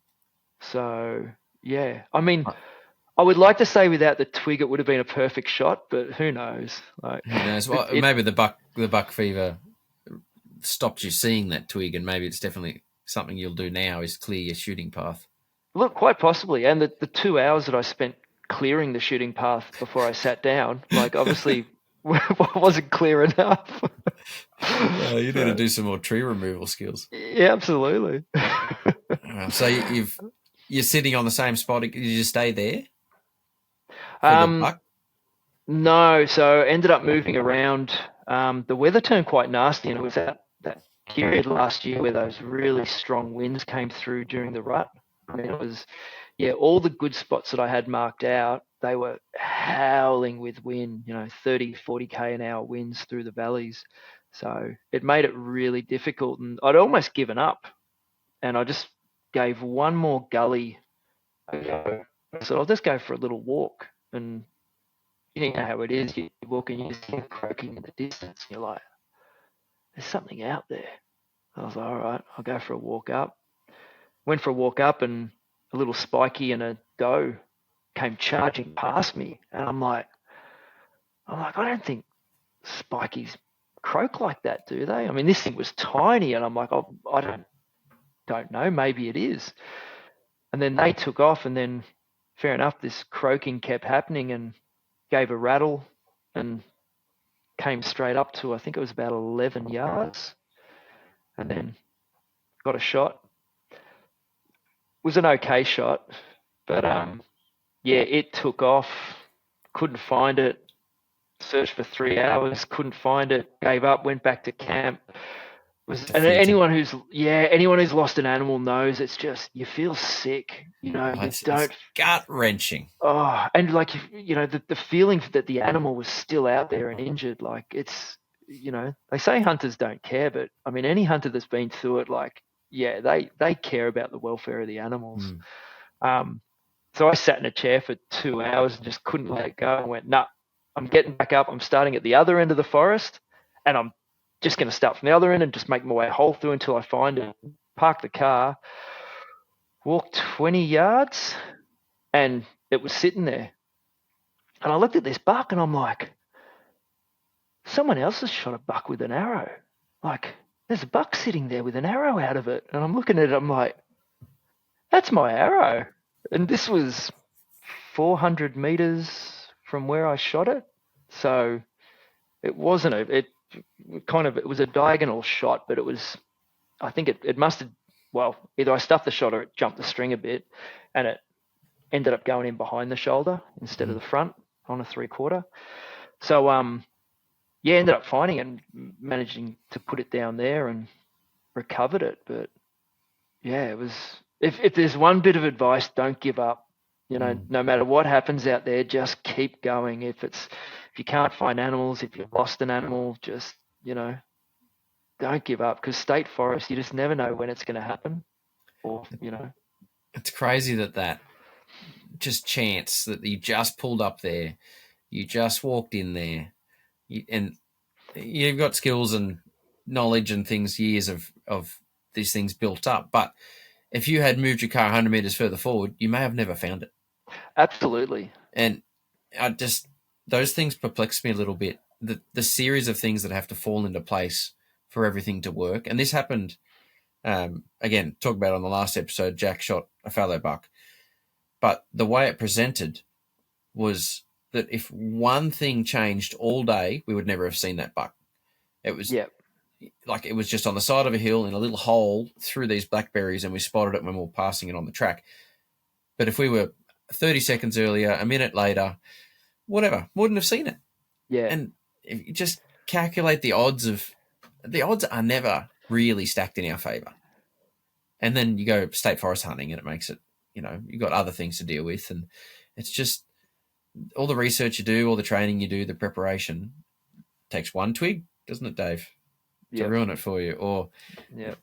So yeah, I mean, I would like to say without the twig it would have been a perfect shot, but who knows? Like, who knows? Well, maybe the buck fever stopped you seeing that twig, and maybe it's definitely something you'll do now is clear your shooting path. Look, quite possibly. And the 2 hours that I spent clearing the shooting path before I sat down, like, obviously wasn't clear enough. You need to do some more tree removal skills. Yeah, absolutely. So you're sitting on the same spot. Did you just stay there? No, so ended up moving around. The weather turned quite nasty, and it was that period last year where those really strong winds came through during the rut. I mean, it was, yeah, all the good spots that I had marked out, they were howling with wind, 30, 40k an hour winds through the valleys. So it made it really difficult, and I'd almost given up, and I just gave one more gully a go. So I'll just go for a little walk, and you know how it is. You walk and you just hear croaking in the distance, and you're like, there's something out there. I was like, all right, I'll go for a walk up. Went for a walk up, and a little spiky and a doe came charging past me, and I'm like, I don't think spikies croak like that, do they? I mean, this thing was tiny, and I'm like, oh, I don't know, maybe it is. And then they took off, and then fair enough, this croaking kept happening and gave a rattle and came straight up to, I think it was about 11 yards, and then got a shot. It was an okay shot, but yeah, it took off. Couldn't find it. Searched for 3 hours, couldn't find it. Gave up. Went back to camp. And anyone who's lost an animal knows it's just, you feel sick, It's gut wrenching. Oh, and like, the feeling that the animal was still out there and injured, like they say hunters don't care, but I mean, any hunter that's been through it, like, yeah, they care about the welfare of the animals. So I sat in a chair for 2 hours and just couldn't let it go, and went, nah, I'm getting back up. I'm starting at the other end of the forest, and I'm just going to start from the other end and just make my way whole through until I find it. Park the car, walk 20 yards, and it was sitting there. And I looked at this buck and I'm like, someone else has shot a buck with an arrow. Like, there's a buck sitting there with an arrow out of it. And I'm looking at it, I'm like, that's my arrow. And this was 400 meters from where I shot it. So it wasn't it was a diagonal shot, but I think it must have, either I stuffed the shot or it jumped the string a bit, and it ended up going in behind the shoulder instead of the front on a 3/4. So, ended up finding it and managing to put it down there and recovered it. But yeah, it was, if there's one bit of advice, don't give up. No matter what happens out there, just keep going. If you can't find animals, if you've lost an animal, just, don't give up, because state forest, you just never know when it's going to happen. Or, It's crazy that just chance that you just pulled up there, you just walked in there, and you've got skills and knowledge and things, years of these things built up. But if you had moved your car 100 meters further forward, you may have never found it. Absolutely. And those things perplex me a little bit. The series of things that have to fall into place for everything to work. And this happened, again, talk about it on the last episode, Jack shot a fallow buck. But the way it presented was that if one thing changed all day, we would never have seen that buck. It was like, it was just on the side of a hill in a little hole through these blackberries, and we spotted it when we were passing it on the track. But if we were 30 seconds earlier, a minute later, whatever, wouldn't have seen it. Yeah. And if you just calculate the odds are never really stacked in our favor. And then you go state forest hunting and it makes it, you've got other things to deal with. And it's just all the research you do, all the training you do, the preparation takes one twig, doesn't it, Dave? To ruin it for you. Or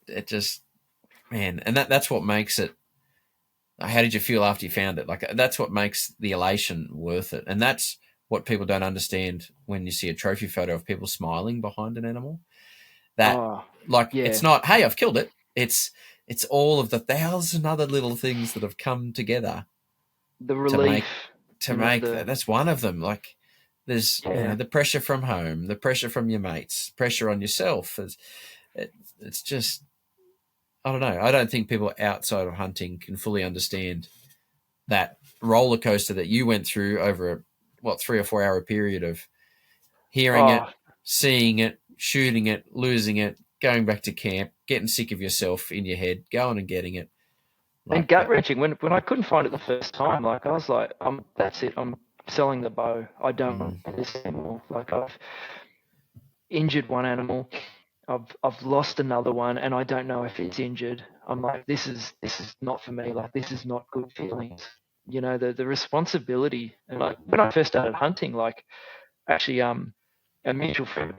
it just, man, and that's what makes it. How did you feel after you found it? Like, that's what makes the elation worth it. And that's what people don't understand when you see a trophy photo of people smiling behind an animal. It's not, hey, I've killed it. It's all of the 1,000 other little things that have come together. The relief. To make that's one of them. Like, there's the pressure from home, the pressure from your mates, pressure on yourself. It's just, I don't know. I don't think people outside of hunting can fully understand that roller coaster that you went through over a 3 or 4 hour period of hearing it, seeing it, shooting it, losing it, going back to camp, getting sick of yourself in your head, going and getting it. And gut wrenching when I couldn't find it the first time. Like, I was like, that's it. I'm selling the bow. I don't want this anymore. Like, I've injured one animal. I've lost another one, and I don't know if it's injured. I'm like, this is not for me. Like, this is not good feelings. The responsibility. And like, when I first started hunting, like, actually, a mutual friend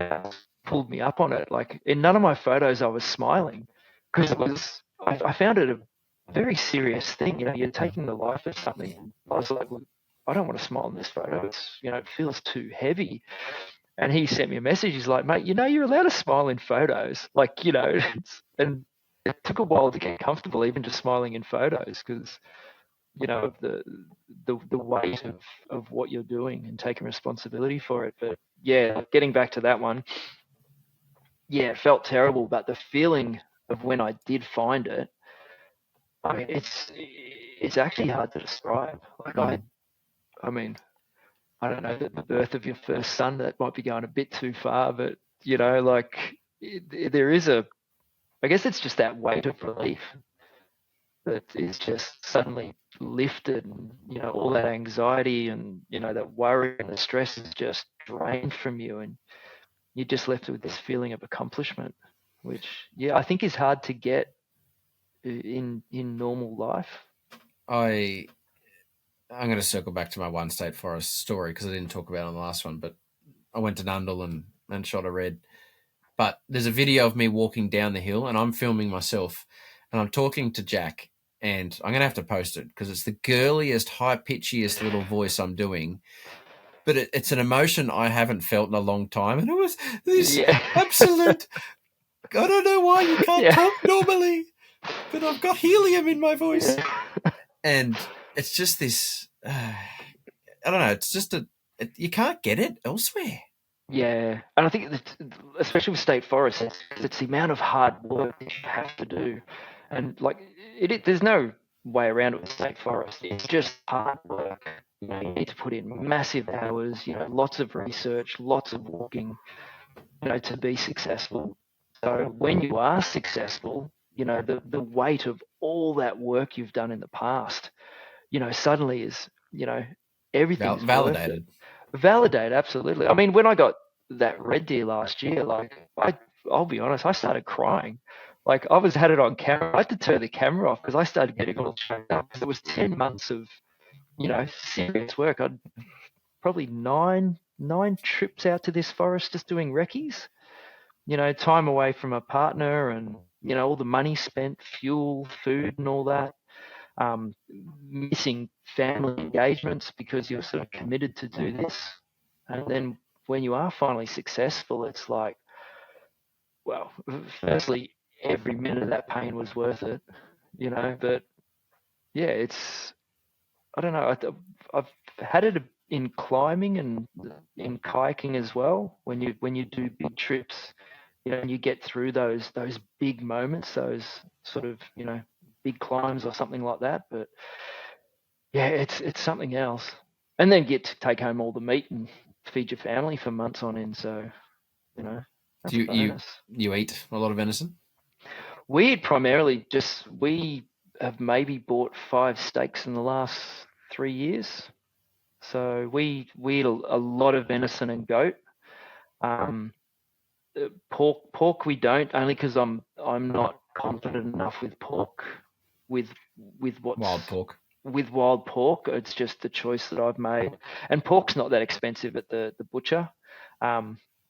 pulled me up on it. Like, in none of my photos, I was smiling, because I found it a very serious thing. You're taking the life of something. I was like, well, I don't want to smile in this photo. It's, it feels too heavy. And he sent me a message. He's like, mate, you're allowed to smile in photos. Like, and it took a while to get comfortable, even just smiling in photos, because, of the weight of what you're doing and taking responsibility for it. But yeah, getting back to that one, it felt terrible. But the feeling of when I did find it, I mean, it's actually hard to describe. Like, I mean, I don't know, the birth of your first son, that might be going a bit too far, but like, there is I guess it's just that weight of relief that is just suddenly lifted, and all that anxiety and that worry and the stress is just drained from you, and you're just left with this feeling of accomplishment. which I think is hard to get in normal life. I'm going to circle back to my one state forest story because I didn't talk about it on the last one, but I went to Nundle and shot a red. But there's a video of me walking down the hill and I'm filming myself and I'm talking to Jack, and I'm going to have to post it because it's the girliest, high-pitchiest little voice I'm doing. But it's an emotion I haven't felt in a long time. And it was this absolute, I don't know why you can't talk normally, but I've got helium in my voice. And it's just this, I don't know, it's just you can't get it elsewhere. Yeah, and I think especially with state forests, it's the amount of hard work that you have to do, and like there's no way around it with state forest. It's just hard work. You need to put in massive hours. Lots of research, lots of walking. To be successful. So when you are successful, the weight of all that work you've done in the past, suddenly is everything's validated. Validate, absolutely. I mean, when I got that red deer last year, like I'll be honest, I started crying. Like I had it on camera. I had to turn the camera off because I started getting all choked up. It was 10 months of, serious work. I'd probably nine trips out to this forest just doing recce's. Time away from a partner and, all the money spent, fuel, food and all that. Missing family engagements because you're sort of committed to do this. And then when you are finally successful, it's like, well, firstly, every minute of that pain was worth it, but yeah, I don't know. I've had it in climbing and in kayaking as well. When you do big trips, and you get through those big moments, those sort of, big climbs or something like that. But yeah, it's something else. And then get to take home all the meat and feed your family for months on end. So, do you eat a lot of venison? We eat primarily we have maybe bought 5 steaks in the last 3 years. So we eat a lot of venison and goat. Pork we don't, only because I'm not confident enough with pork, with what's wild pork. With wild pork, it's just the choice that I've made. And pork's not that expensive at the butcher,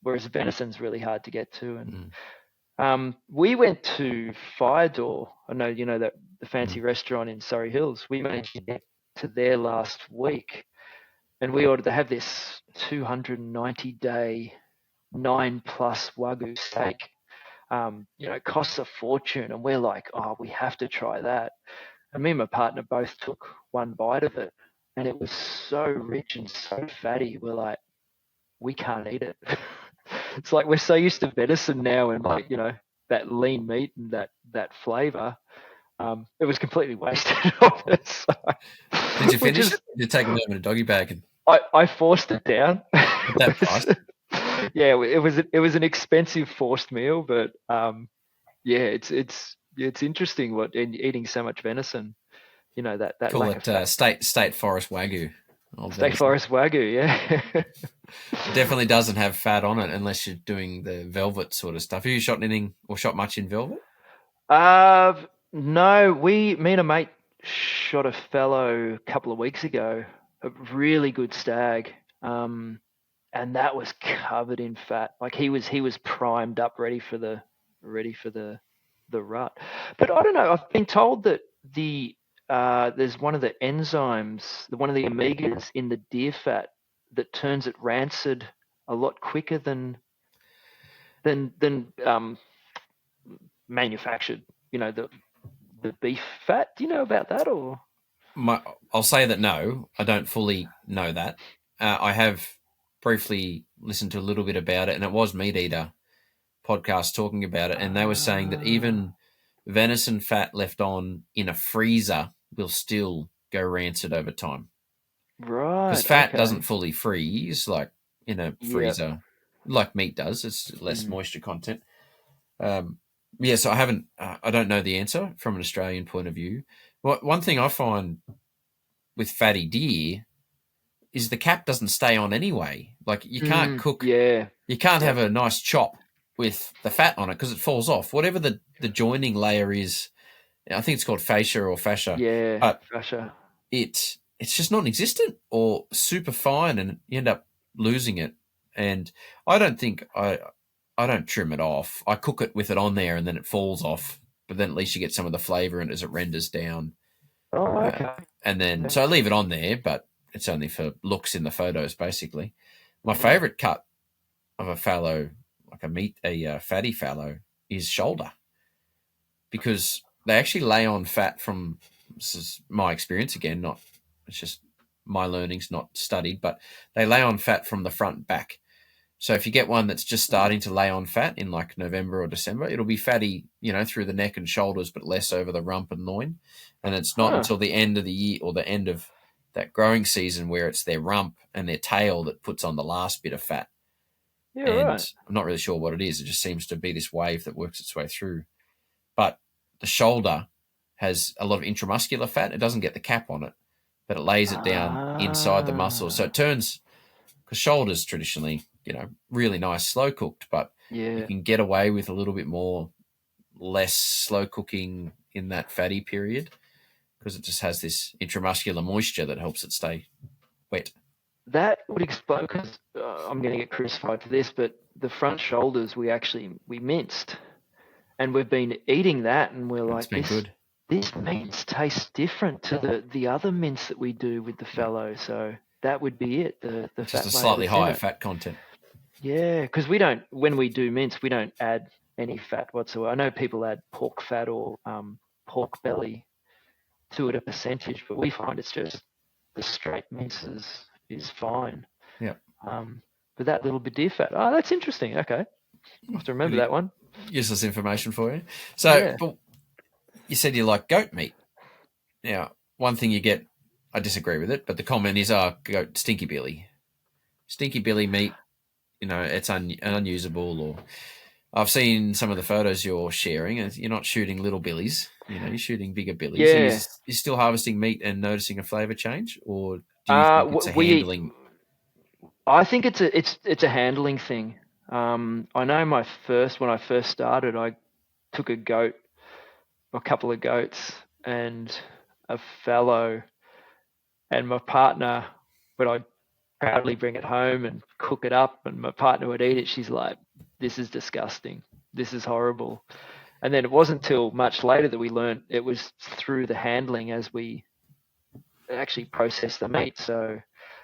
whereas venison's really hard to get to. And we went to Fire Door. I know that the fancy restaurant in Surrey Hills. We managed to get to there last week, and we ordered to have this 290-day 9+ Wagyu steak. It costs a fortune, and we're like, oh, we have to try that. And me and my partner both took one bite of it, and it was so rich and so fatty. We're like, we can't eat it. It's like we're so used to venison now, and like that lean meat and that flavor. It was completely wasted of it. So, did you finish? Did you take it home in a doggy bag? And I forced it down. At that price? Yeah, it was an expensive forced meal, but yeah, it's interesting eating so much venison. That call it state forest Wagyu. State forest Wagyu, yeah. It definitely doesn't have fat on it unless you're doing the velvet sort of stuff. Have you shot anything or shot much in velvet? No, me and a mate shot a fellow a couple of weeks ago, a really good stag, and that was covered in fat. Like he was primed up, ready for the rut. But I don't know. I've been told that there's one of the enzymes, one of the omegas in the deer fat that turns it rancid a lot quicker than manufactured. The beef fat. Do you know about that? Or I'll say that no, I don't fully know that. I have briefly listened to a little bit about it, and it was Meat Eater podcast talking about it, and they were saying that even venison fat left on in a freezer will still go rancid over time. Right. Because fat doesn't fully freeze like in a freezer, like meat does. It's less moisture content. So I don't know the answer from an Australian point of view. One thing I find with fatty deer is the cap doesn't stay on anyway. Like you can't cook. Yeah. You can't have a nice chop with the fat on it because it falls off. Whatever the joining layer is, I think it's called fascia or fascia. Yeah, But fascia. it's just non-existent or super fine, and you end up losing it. And I don't think I don't trim it off. I cook it with it on there, and then it falls off. But then at least you get some of the flavour in it as it renders down. Oh, okay. And then so I leave it on there, but it's only for looks in the photos, basically. My favourite cut of a fallow, like a fatty fallow, is shoulder, because they actually lay on fat from, this is my experience again, not, it's just my learnings, not studied, but they lay on fat from the front back. So if you get one that's just starting to lay on fat in like November or December, it'll be fatty, through the neck and shoulders, but less over the rump and loin. And it's not until the end of the year or the end of that growing season where it's their rump and their tail that puts on the last bit of fat. Yeah, and right. I'm not really sure what it is. It just seems to be this wave that works its way through. But the shoulder has a lot of intramuscular fat. It doesn't get the cap on it, but it lays it down inside the muscle. So it turns, because shoulders traditionally, really nice slow cooked, but you can get away with a little bit more, less slow cooking in that fatty period, because it just has this intramuscular moisture that helps it stay wet. That would explain, because I'm going to get crucified for this, but the front shoulders we minced, and we've been eating that, and we're like, this mince tastes different to the other mince that we do with the fallow. So that would be it. The just fat a slightly higher fat content. Yeah, because when we do mince, we don't add any fat whatsoever. I know people add pork fat or pork belly to it, a percentage, but we find it's just the straight mince is fine. Yeah. But that little bit of fat, that's interesting. Okay, I'll have to remember that one. Useless information for you. So, but you said you like goat meat. Now, one thing you get, I disagree with it, but the comment is, goat stinky billy. Stinky billy meat, it's unusable. Or I've seen some of the photos you're sharing, and you're not shooting little billies. You're shooting bigger billies. Yeah. You're still harvesting meat and noticing a flavour change, or do you think it's a handling? I think it's a handling thing. I know when I first started, I took a couple of goats and a fallow, and my partner, when I proudly bring it home and cook it up and my partner would eat it, she's like, this is disgusting. This is horrible. And then it wasn't until much later that we learned it was through the handling as we actually process the meat. So,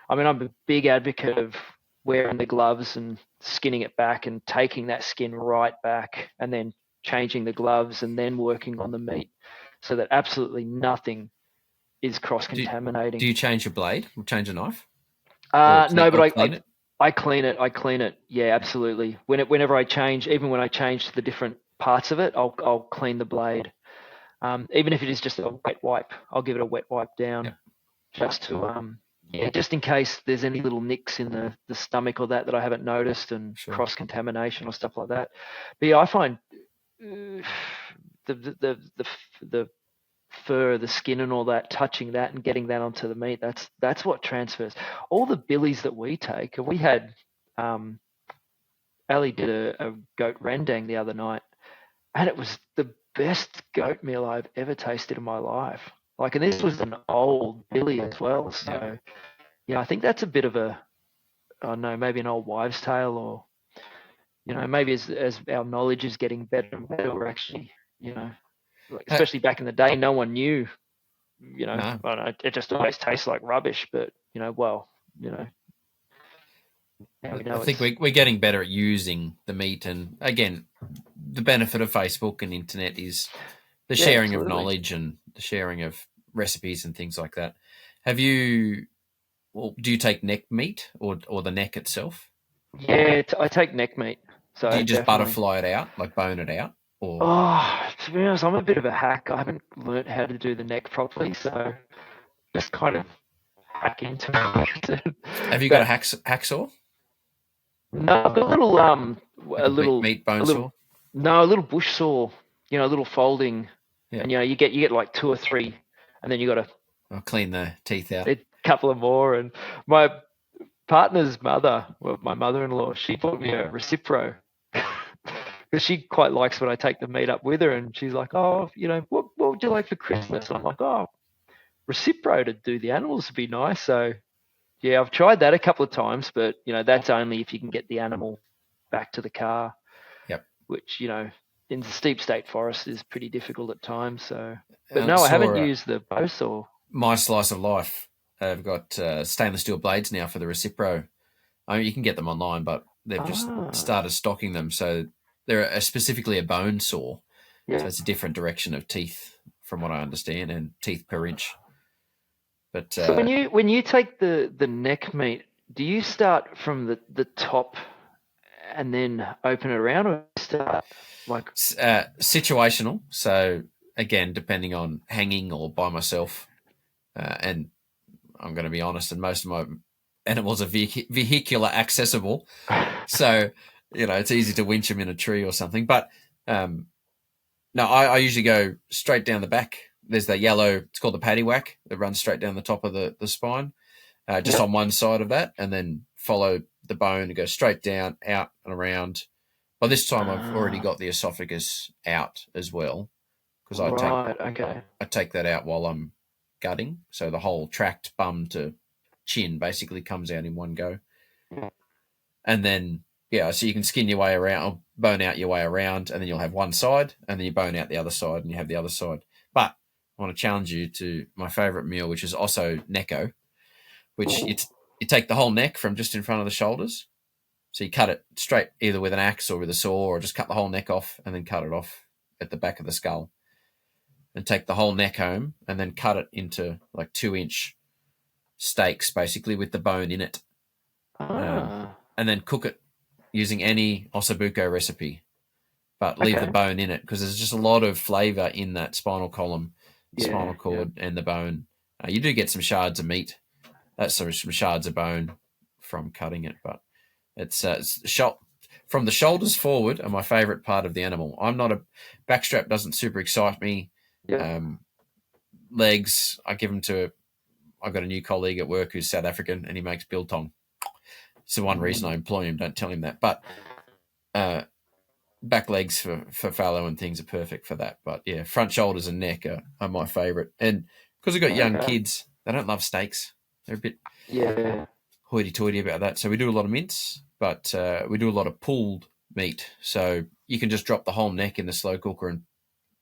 I'm a big advocate of wearing the gloves and skinning it back and taking that skin right back and then changing the gloves and then working on the meat so that absolutely nothing is cross-contaminating. Do you change your blade or change a knife? No, but I clean it. I clean it. Yeah, absolutely. Whenever I change, even when I change the different parts of it, I'll clean the blade. Even if it is just a wet wipe, I'll give it a wet wipe down, just to just in case there's any little nicks in the stomach or that I haven't noticed, and cross contamination or stuff like that. But yeah, I find the fur, the skin and all that, touching that and getting that onto the meat, that's what transfers. All the billies that we take, we had Ali did a goat rendang the other night, and it was the best goat meal I've ever tasted in my life. And this was an old billy as well. So I think that's a bit of maybe an old wives' tale, or maybe as our knowledge is getting better and better, we're actually especially back in the day, no one knew, no. I don't know, it just always tastes like rubbish, but I think we're getting better at using the meat, and again, the benefit of Facebook and internet is the sharing of knowledge and the sharing of recipes and things like that. Do you take neck meat or the neck itself? Yeah, I take neck meat. So do you just butterfly it out, like bone it out? Or? To be honest, I'm a bit of a hack. I haven't learnt how to do the neck properly, so just kind of hack into it. Have you got a hacksaw? No, I've got a little meat bone saw. No, a little bush saw. A little folding, and you get like 2 or 3, and then you got to clean the teeth out. A couple of more. And my partner's mother, my mother-in-law, she bought me a Recipro. because she quite likes when I take the meat up with her, and she's like, oh, what would you like for Christmas? And I'm like, oh, Recipro to do the animals would be nice. So yeah, I've tried that a couple of times, but that's only if you can get the animal back to the car. Yep. Which in the steep state forest is pretty difficult at times. So, but no, I haven't used the bow saw. My Slice of Life have got stainless steel blades now for the Recipro. I mean, you can get them online, but they've just started stocking them. So they're specifically a bone saw. Yeah. So it's a different direction of teeth, from what I understand, and teeth per inch. But so when you take the neck meat, do you start from the top and then open it around, or start like situational? So again, depending on hanging or by myself, and I'm going to be honest, and most of my animals are vehicular accessible, so it's easy to winch them in a tree or something. But no, I usually go straight down the back. There's that yellow, it's called the paddy whack, that runs straight down the top of the spine, just on one side of that, and then follow the bone and go straight down, out and around. By this time, I've already got the esophagus out as well, because I take that out while I'm gutting, so the whole tract bum to chin basically comes out in one go. And then so you can skin your way around, or bone out your way around, and then you'll have one side, and then you bone out the other side, and you have the other side. But I want to challenge you to my favorite meal, which is also necko, which you take the whole neck from just in front of the shoulders. So you cut it straight, either with an axe or with a saw, or just cut the whole neck off and then cut it off at the back of the skull. And take the whole neck home and then cut it into like 2-inch steaks, basically, with the bone in it. And then cook it using any ossobuco recipe, but leave the bone in it, because there's just a lot of flavour in that spinal column, spinal cord, and the bone. You do get some shards of meat. Some shards of bone from cutting it, but it's shot from the shoulders forward are my favourite part of the animal. I'm not a backstrap, doesn't super excite me. Legs, I give them to. I've got a new colleague at work who's South African, and he makes biltong. It's the one reason I employ him. Don't tell him that. But back legs for fallow and things are perfect for that. But yeah, front shoulders and neck are my favourite. And because I've got young kids, they don't love steaks. They're a bit hoity-toity about that. So we do a lot of mince, but we do a lot of pulled meat. So you can just drop the whole neck in the slow cooker and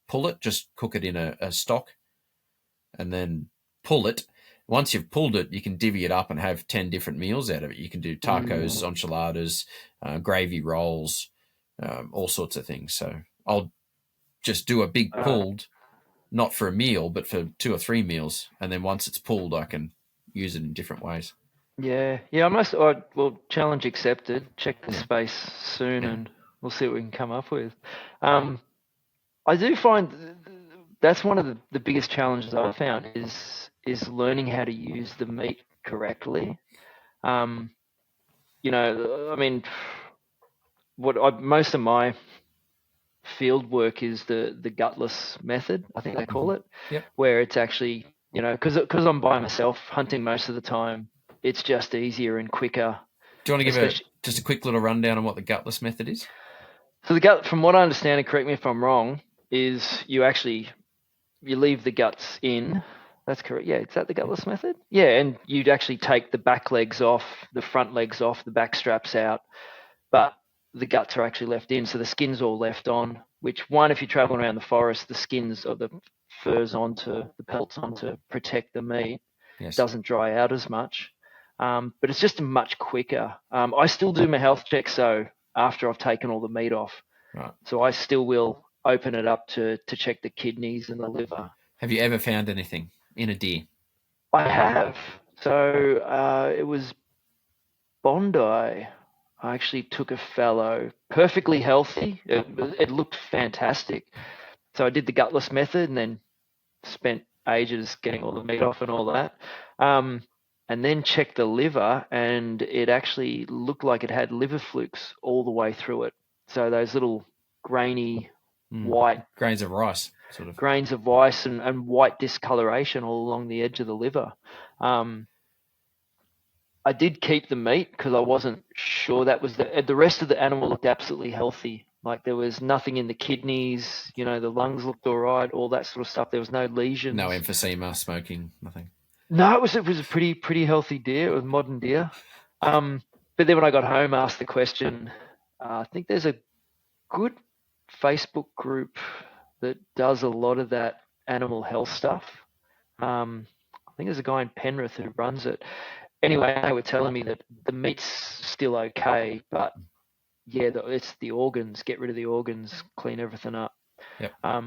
pull it. Just cook it in a stock and then pull it. Once you've pulled it, you can divvy it up and have 10 different meals out of it. You can do tacos, enchiladas, gravy rolls, all sorts of things. So I'll just do a big pulled, not for a meal, but for 2 or 3 meals. And then once it's pulled, I can use it in different ways. Yeah. Well, challenge accepted. Check the space soon and we'll see what we can come up with. I do find that's one of the biggest challenges I've found is learning how to use the meat correctly. Most of my field work is the gutless method, I think they call it, where it's actually, because I'm by myself hunting most of the time, it's just easier and quicker. Do you want to give just a quick little rundown on what the gutless method is? So the gut, from what I understand, and correct me if I'm wrong, is you leave the guts in. That's correct. Yeah, is that the gutless method? Yeah, and you'd actually take the back legs off, the front legs off, the back straps out, but the guts are actually left in, so the skin's all left on, which if you're traveling around the forest, the skins or the furs the pelts on to protect the meat. Doesn't dry out as much. But it's just much quicker. I still do my health check, so after I've taken all the meat off. Right. So I still will open it up to check the kidneys and the liver. Have you ever found anything in a deer? I have. So it was Bondi. I actually took a fallow, perfectly healthy. It looked fantastic. So I did the gutless method and then spent ages getting all the meat off and all that. And then checked the liver, and it actually looked like it had liver flukes all the way through it. So those little grainy white grains of rice, sort of grains of rice and white discoloration all along the edge of the liver. I did keep the meat because I wasn't sure that was the rest of the animal looked absolutely healthy. Like there was nothing in the kidneys, the lungs looked all right, all that sort of stuff. There was no lesions. No emphysema, smoking, nothing. No, it was a pretty healthy deer. It was a modern deer. But then when I got home, I asked the question. I think there's a good Facebook group that does a lot of that animal health stuff. I think there's a guy in Penrith who runs it. Anyway, they were telling me that the meat's still okay, but yeah, it's the organs. Get rid of the organs, clean everything up. Yep. I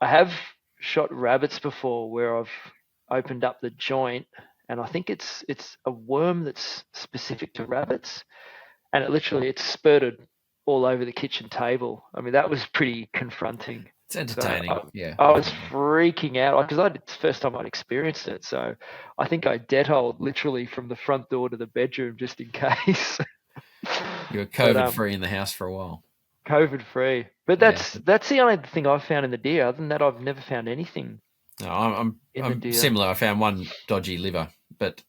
have shot rabbits before where I've opened up the joint, and I think it's a worm that's specific to rabbits, and it's spurted all over the kitchen table. I mean, that was pretty confronting. It's entertaining. I was freaking out because it's the first time I'd experienced it. So I think I dettoled literally from the front door to the bedroom just in case. You were COVID-free in the house for a while. COVID-free. But that's the only thing I've found in the deer. Other than that, I've never found anything. No, I'm similar. I found one dodgy liver, but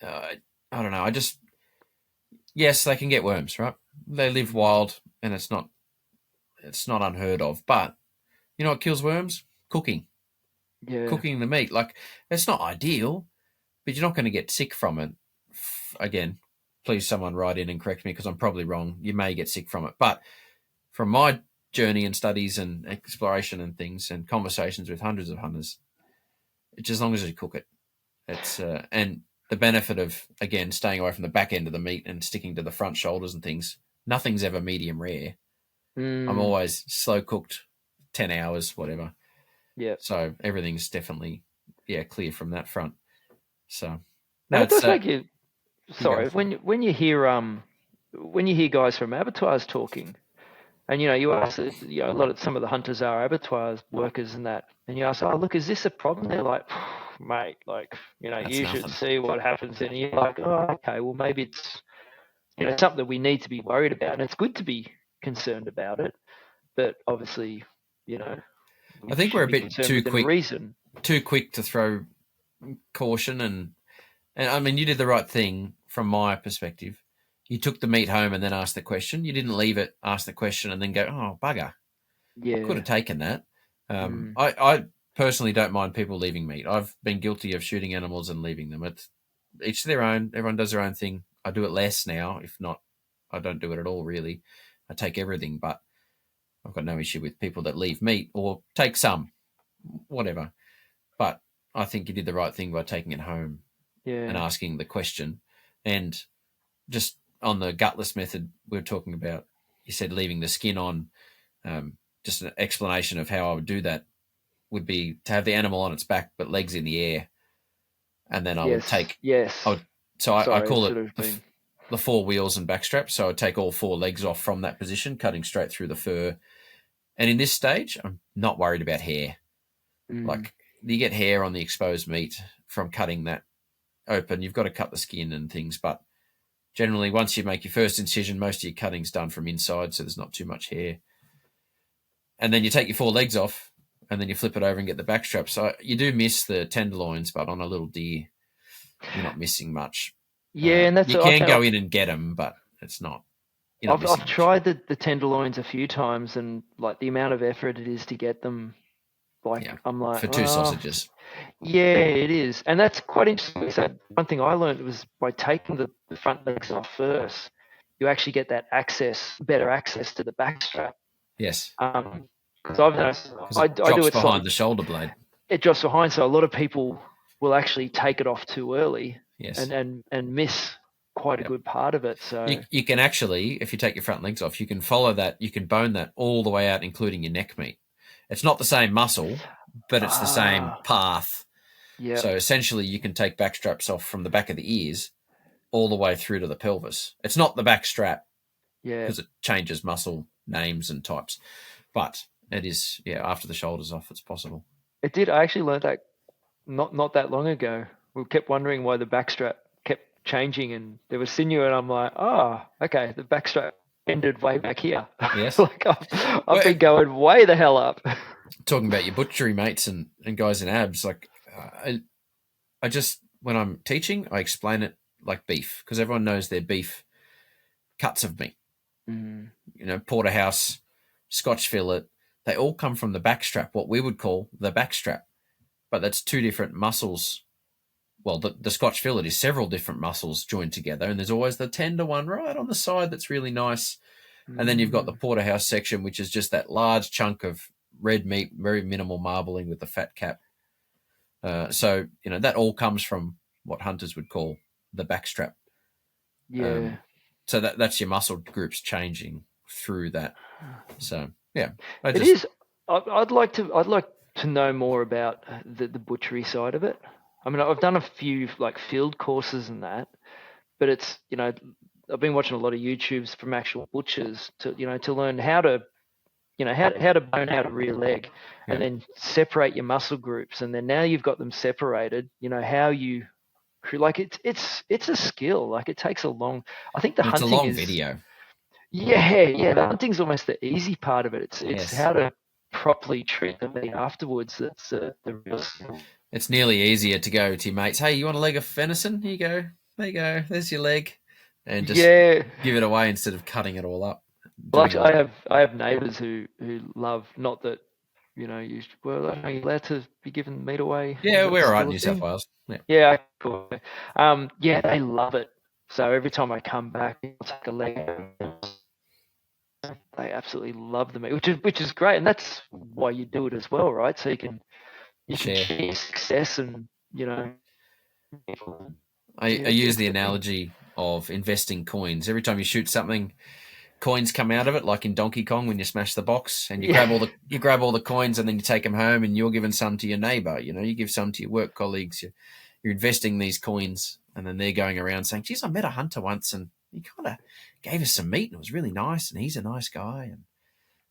I don't know. Yes, they can get worms, right? They live wild, and it's not unheard of. But you know what kills worms? Cooking. Yeah. Cooking the meat. Like, it's not ideal, but you're not going to get sick from it. Again, please someone write in and correct me because I'm probably wrong. You may get sick from it. But from my journey and studies and exploration and things and conversations with hundreds of hunters, it's as long as you cook it. It's and the benefit of, again, staying away from the back end of the meat and sticking to the front shoulders and things, nothing's ever medium rare. I'm always slow cooked, 10 hours, whatever. Yeah. So everything's definitely, clear from that front. So it does make you. Sorry, when you hear guys from abattoirs talking, and you ask, some of the hunters are abattoirs workers and that, and you ask, oh look, is this a problem? They're like, mate, you should see what happens, and you're like, oh okay, well maybe it's something that we need to be worried about, and it's good to be concerned about it, but obviously, I think we're a bit too quick to throw caution, and I mean, you did the right thing from my perspective. You took the meat home and then asked the question. You didn't leave it, ask the question, and then go, oh bugger. Yeah, I could have taken that. I personally don't mind people leaving meat. I've been guilty of shooting animals and leaving them. It's each to their own. Everyone does their own thing. I do it less now. If not, I don't do it at all, really. I take everything, but I've got no issue with people that leave meat or take some, whatever. But I think you did the right thing by taking it home and asking the question. And just on the gutless method we were talking about, you said leaving the skin on. Just an explanation of how I would do that would be to have the animal on its back but legs in the air, and then I would take I call it the four wheels and backstrap. So I'd take all four legs off from that position, cutting straight through the fur. And in this stage, I'm not worried about hair. Like, you get hair on the exposed meat from cutting that open. You've got to cut the skin and things, but generally, once you make your first incision, most of your cutting's done from inside, so there's not too much hair. And then you take your four legs off, and then you flip it over and get the backstrap. So you do miss the tenderloins, but on a little deer, you're not missing much. Yeah, and that's you can go in and get them, but it's not. I've tried the tenderloins a few times, and like the amount of effort it is to get them. I'm like, for two sausages. Yeah, it is, and that's quite interesting. So one thing I learned was by taking the front legs off first, you actually get that better access to the backstrap. Yes. Because I've noticed, I do it behind the shoulder blade. It drops behind, so a lot of people will actually take it off too early. Yes. And miss quite a good part of it. So you can actually, if you take your front legs off, you can follow that. You can bone that all the way out, including your neck meat. It's not the same muscle, but it's the same path. Yeah. So essentially, you can take back straps off from the back of the ears all the way through to the pelvis. It's not the back strap, because it changes muscle names and types, but it is after the shoulders off, it's possible. It did. I actually learned that not that long ago. We kept wondering why the back strap kept changing, and there was sinew, and I'm like, okay, the back strap ended way back here. Yes. I've been going way the hell up. Talking about your butchery mates and guys in abs, I just, when I'm teaching, I explain it like beef, because everyone knows their beef cuts of meat. porterhouse, Scotch fillet, they all come from the backstrap, what we would call the backstrap. But that's two different muscles. Well, the Scotch fillet is several different muscles joined together, and there's always the tender one right on the side that's really nice. And then you've got the porterhouse section, which is just that large chunk of red meat, very minimal marbling with the fat cap. So, that all comes from what hunters would call the backstrap. Yeah. So that's your muscle groups changing through that. So, yeah. It is. I'd like to know more about the butchery side of it. I mean, I've done a few like field courses and that, but it's, I've been watching a lot of YouTubes from actual butchers to learn how to, how to bone out a rear leg, and then separate your muscle groups. And then now you've got them separated, how you, like it's a skill. Like it takes a long, I think the hunting it's a long is, video. Yeah. The hunting's almost the easy part of it. It's how to properly treat the meat afterwards. That's the real skill. It's nearly easier to go to your mates. Hey, you want a leg of venison? Here you go. There you go. There's your leg, and just give it away instead of cutting it all up. Well, actually, I have neighbours who love, not that are you allowed to be giving meat away? Yeah, we're all right in New South Wales. Yeah, cool. They love it. So every time I come back, I'll take a leg. They absolutely love the meat, which is great, and that's why you do it as well, right? So you can share success, and I use the analogy of investing coins. Every time you shoot something, coins come out of it, like in Donkey Kong when you smash the box, and you grab all the coins, and then you take them home, and you're giving some to your neighbor. You give some to your work colleagues. You're investing these coins, and then they're going around saying, "Geez, I met a hunter once, and he kind of gave us some meat, and it was really nice, and he's a nice guy." And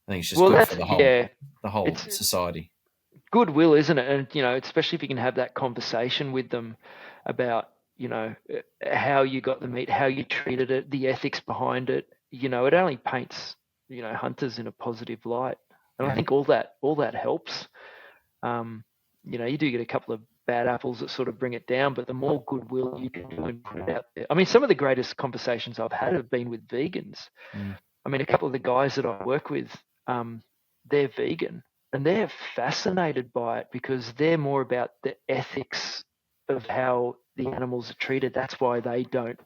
I think it's just good for the whole society. Goodwill, isn't it? And especially if you can have that conversation with them about how you got the meat, how you treated it, the ethics behind it. It only paints hunters in a positive light, and I think all that helps. You do get a couple of bad apples that sort of bring it down, but the more goodwill you can do and put it out there. I mean, some of the greatest conversations I've had have been with vegans. I mean, a couple of the guys that I work with, they're vegan, and they're fascinated by it because they're more about the ethics of how the animals are treated. That's why they don't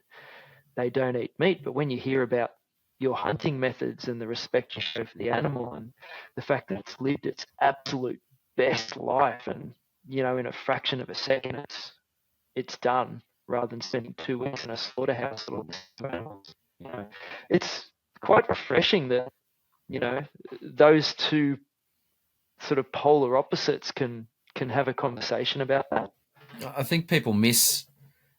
eat meat. But when you hear about your hunting methods and the respect you show for the animal and the fact that it's lived its absolute best life, and in a fraction of a second it's done, rather than spending 2 weeks in a slaughterhouse with all these animals. It's quite refreshing that those two sort of polar opposites can have a conversation about that. I think people miss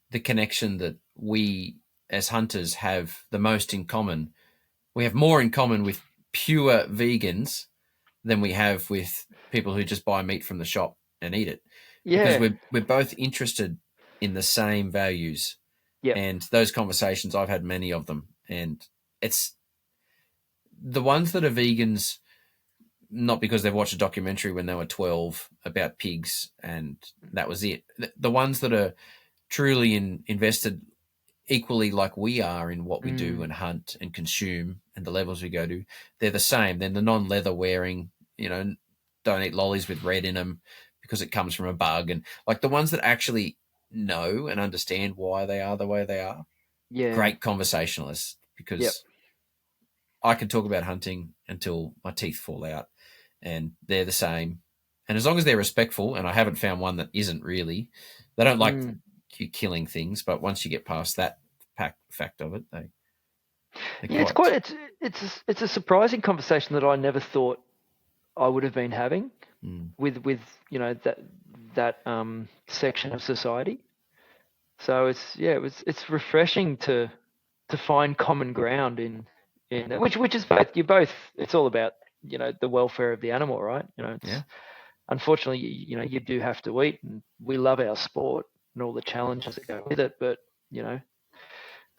the connection that we as hunters have the most in common. We have more in common with pure vegans than we have with people who just buy meat from the shop and eat it. Yeah. Because we're both interested in the same values. And those conversations, I've had many of them. And it's the ones that are vegans, not because they've watched a documentary when they were 12 about pigs and that was it. The ones that are truly invested equally like we are in what we do and hunt and consume and the levels we go to, they're the same. They're the non-leather wearing, don't eat lollies with red in them because it comes from a bug. And like the ones that actually know and understand why they are the way they are, great conversationalists, because I can talk about hunting until my teeth fall out, and they're the same. And as long as they're respectful, and I haven't found one that isn't really, they don't like you killing things, but once you get past that fact of it, it's a surprising conversation that I never thought I would have been having with that section of society. So it's refreshing to find common ground in which is both. It's all about the welfare of the animal, right? Unfortunately, you do have to eat, and we love our sport and all the challenges that go with it, but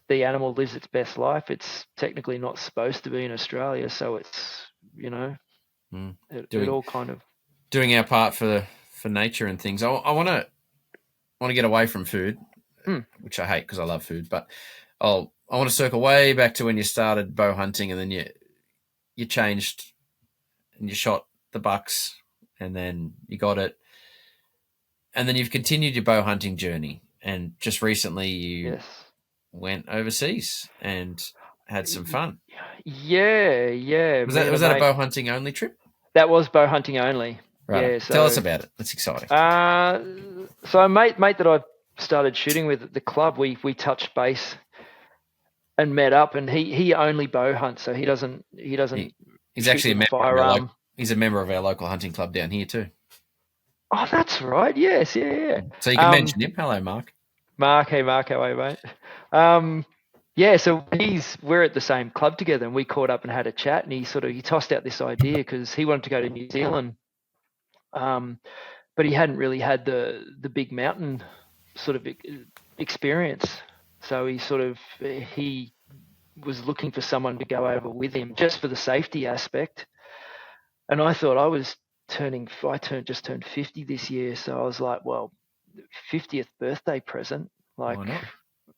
the animal lives its best life. It's technically not supposed to be in Australia, so it's it all kind of doing our part for nature and things. I want to get away from food, which I hate because I love food, but I'll I want to circle way back to when you started bow hunting, and then you changed and you shot the bucks, and then you got it, and then you've continued your bow hunting journey. And just recently, you went overseas and had some fun. Yeah. Was that a bow hunting only trip? That was bow hunting only. Right. Yeah. So, tell us about it. That's exciting. So a mate that I started shooting with at the club, we touched base and met up, and he only bow hunts, so he doesn't. He's actually a member. He's a member of our local hunting club down here too. Oh, that's right. Yes, yeah. So you can mention him. Hello, Mark. Mark, hey Mark, how are you, mate? Yeah, so we're at the same club together, and we caught up and had a chat, and he tossed out this idea because he wanted to go to New Zealand, but he hadn't really had the big mountain sort of experience. So he was looking for someone to go over with him just for the safety aspect. And I thought I just turned 50 this year. So I was like, well, 50th birthday present. Like, why not?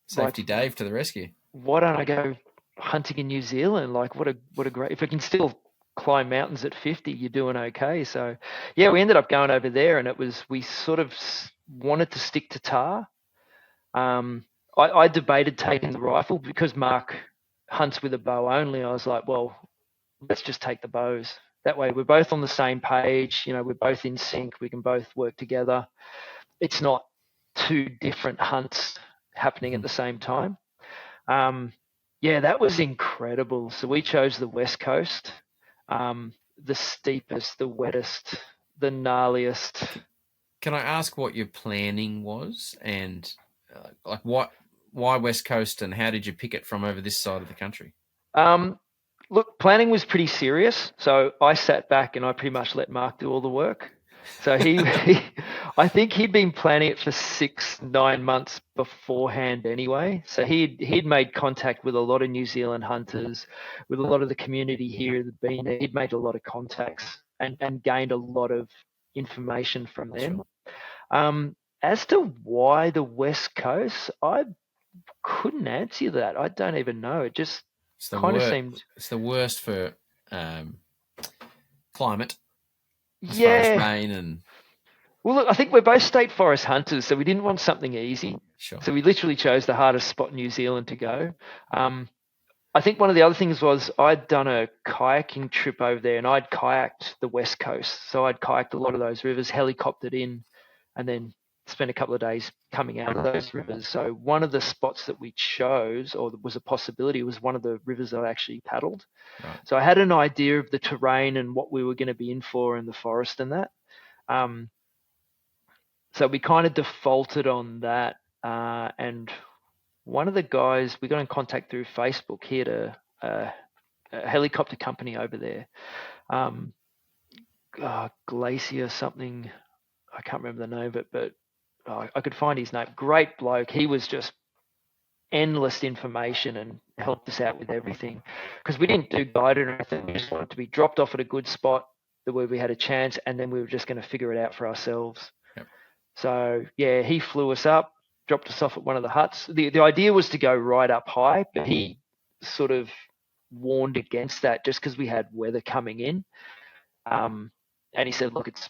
Safety Dave to the rescue. Why don't I go hunting in New Zealand? Like, what a great, if I can still climb mountains at 50, you're doing okay. So yeah, we ended up going over there, and we sort of wanted to stick to tar. I debated taking the rifle because Mark hunts with a bow only. I was like, well, let's just take the bows. That way we're both on the same page. You know, we're both in sync. We can both work together. It's not two different hunts happening at the same time. Yeah, that was incredible. So we chose the West Coast, the steepest, the wettest, the gnarliest. Can I ask what your planning was, and like why West Coast, and how did you pick it from over this side of the country? Look, planning was pretty serious. So I sat back and I pretty much let Mark do all the work. So I think he'd been planning it for 6-9 months beforehand anyway. So he'd made contact with a lot of New Zealand hunters, with a lot of the community here that been there. He'd made a lot of contacts and gained a lot of information from them. Sure. As to why the West Coast, I couldn't answer you that. I don't even know. It just kind of seemed... It's the worst for climate. As far as rain and... Well, look, I think we're both state forest hunters, so we didn't want something easy. Sure. So we literally chose the hardest spot in New Zealand to go. I think one of the other things was I'd done a kayaking trip over there, and I'd kayaked the West Coast. So I'd kayaked a lot of those rivers, helicoptered in, and then spent a couple of days coming out of those rivers. So one of the spots that we chose, or was a possibility, was one of the rivers that I actually paddled. Right. So I had an idea of the terrain and what we were going to be in for in the forest and that. So we kind of defaulted on that. And one of the guys, we got in contact through Facebook. He had a helicopter company over there. Glacier something. I can't remember the name of it, but I could find his name. Great bloke. He was just endless information and helped us out with everything, because we didn't do guided or anything. We just wanted to be dropped off at a good spot where we had a chance, and then we were just going to figure it out for ourselves. Yep. So yeah, he flew us up, dropped us off at one of the huts. The idea was to go right up high, but he sort of warned against that just because we had weather coming in. And he said, look, it's